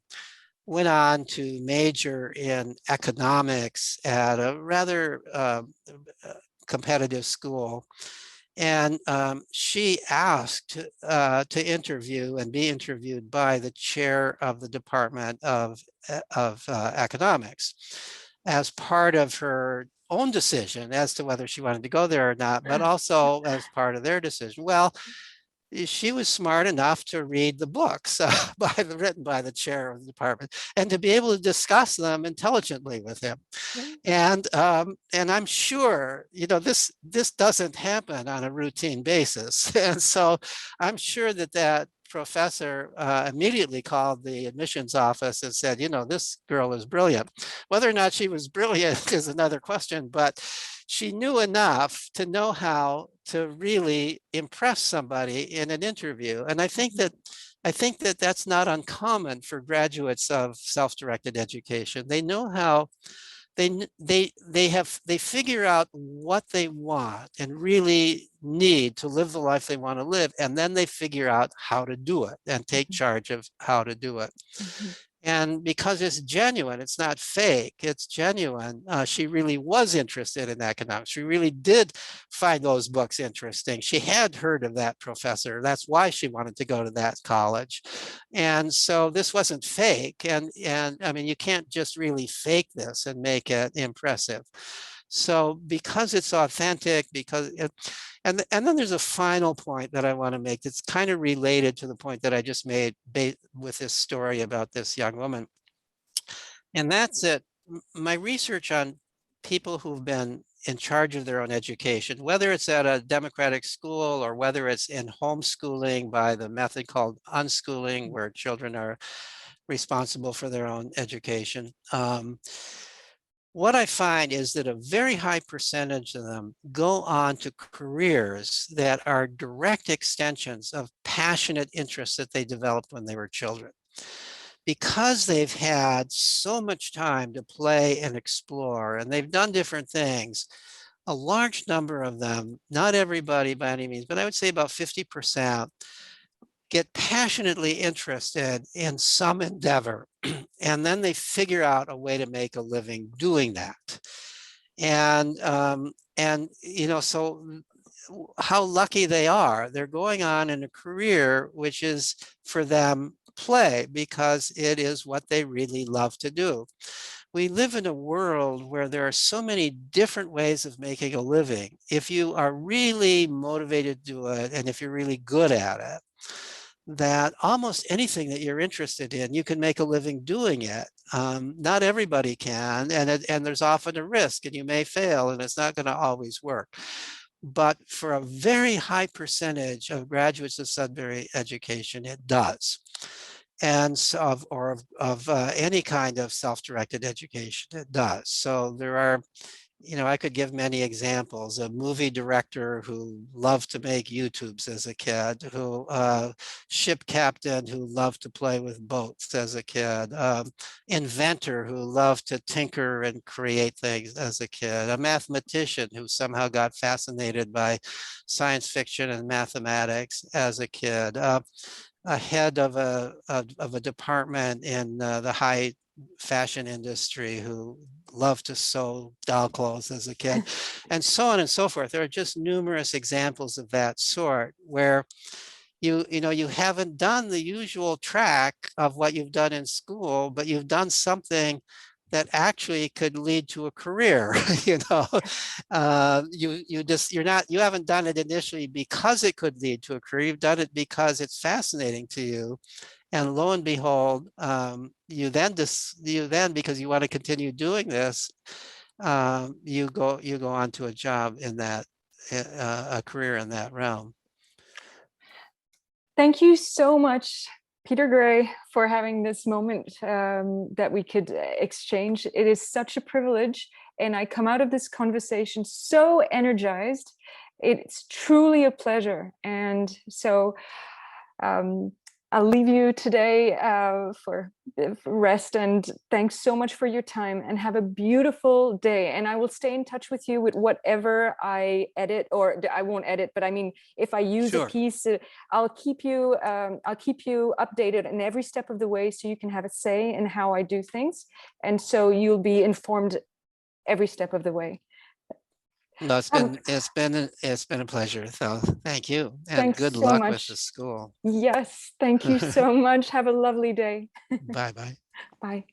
went on to major in economics at a rather competitive school. And she asked to interview and be interviewed by the chair of the Department of Economics as part of her own decision as to whether she wanted to go there or not, but also as part of their decision. Well, she was smart enough to read the books written by the chair of the department, and to be able to discuss them intelligently with him. And I'm sure, this doesn't happen on a routine basis. And so I'm sure that professor immediately called the admissions office and said, this girl is brilliant. Whether or not she was brilliant is another question, but she knew enough to know how to really impress somebody in an interview. And I think that that's not uncommon for graduates of self-directed education. They know how they figure out what they want and really need to live the life they want to live, and then they figure out how to do it and take charge of how to do it. And because it's genuine, it's not fake, it's genuine. She really was interested in economics. She really did find those books interesting. She had heard of that professor. That's why she wanted to go to that college. And so this wasn't fake. And I mean, you can't just really fake this and make it impressive. So because it's authentic, and then there's a final point that I want to make that's kind of related to the point that I just made with this story about this young woman. And that's it. My research on people who've been in charge of their own education, whether it's at a democratic school or whether it's in homeschooling by the method called unschooling, where children are responsible for their own education. What I find is that a very high percentage of them go on to careers that are direct extensions of passionate interests that they developed when they were children. Because they've had so much time to play and explore, and they've done different things, a large number of them, not everybody by any means, but I would say about 50%, get passionately interested in some endeavor, and then they figure out a way to make a living doing that. And you know, so how lucky they are. They're going on in a career which is for them play because it is what they really love to do. We live in a world where there are so many different ways of making a living. If you are really motivated to do it, and if you're really good at it, that almost anything that you're interested in, you can make a living doing it. Not everybody can, and there's often a risk, and you may fail, and it's not going to always work. But for a very high percentage of graduates of Sudbury education, it does. And so of any kind of self-directed education, it does. So there are, you know, I could give many examples. A movie director who loved to make YouTubes as a kid, who ship captain who loved to play with boats as a kid, inventor who loved to tinker and create things as a kid, a mathematician who somehow got fascinated by science fiction and mathematics as a kid, a head of a department in the high fashion industry who loved to sew doll clothes as a kid, and so on and so forth. There are just numerous examples of that sort where you know, you haven't done the usual track of what you've done in school, but you've done something that actually could lead to a career. You know, you haven't done it initially because it could lead to a career. You've done it because it's fascinating to you, and lo and behold, you then because you want to continue doing this, you go on to a job in that, a career in that realm. Thank you so much, Peter Gray, for having this moment that we could exchange. It is such a privilege, and I come out of this conversation so energized. It's truly a pleasure. And so I'll leave you today for rest, and thanks so much for your time, and have a beautiful day. And I will stay in touch with you with whatever I edit, or I won't edit, but I mean, if I use a piece, I'll keep you updated in every step of the way, so you can have a say in how I do things. And so you'll be informed every step of the way. No, it's been a pleasure. So thank you, and Thanks good so luck with much. the school. Yes, thank you so much. Have a lovely day. Bye bye. Bye.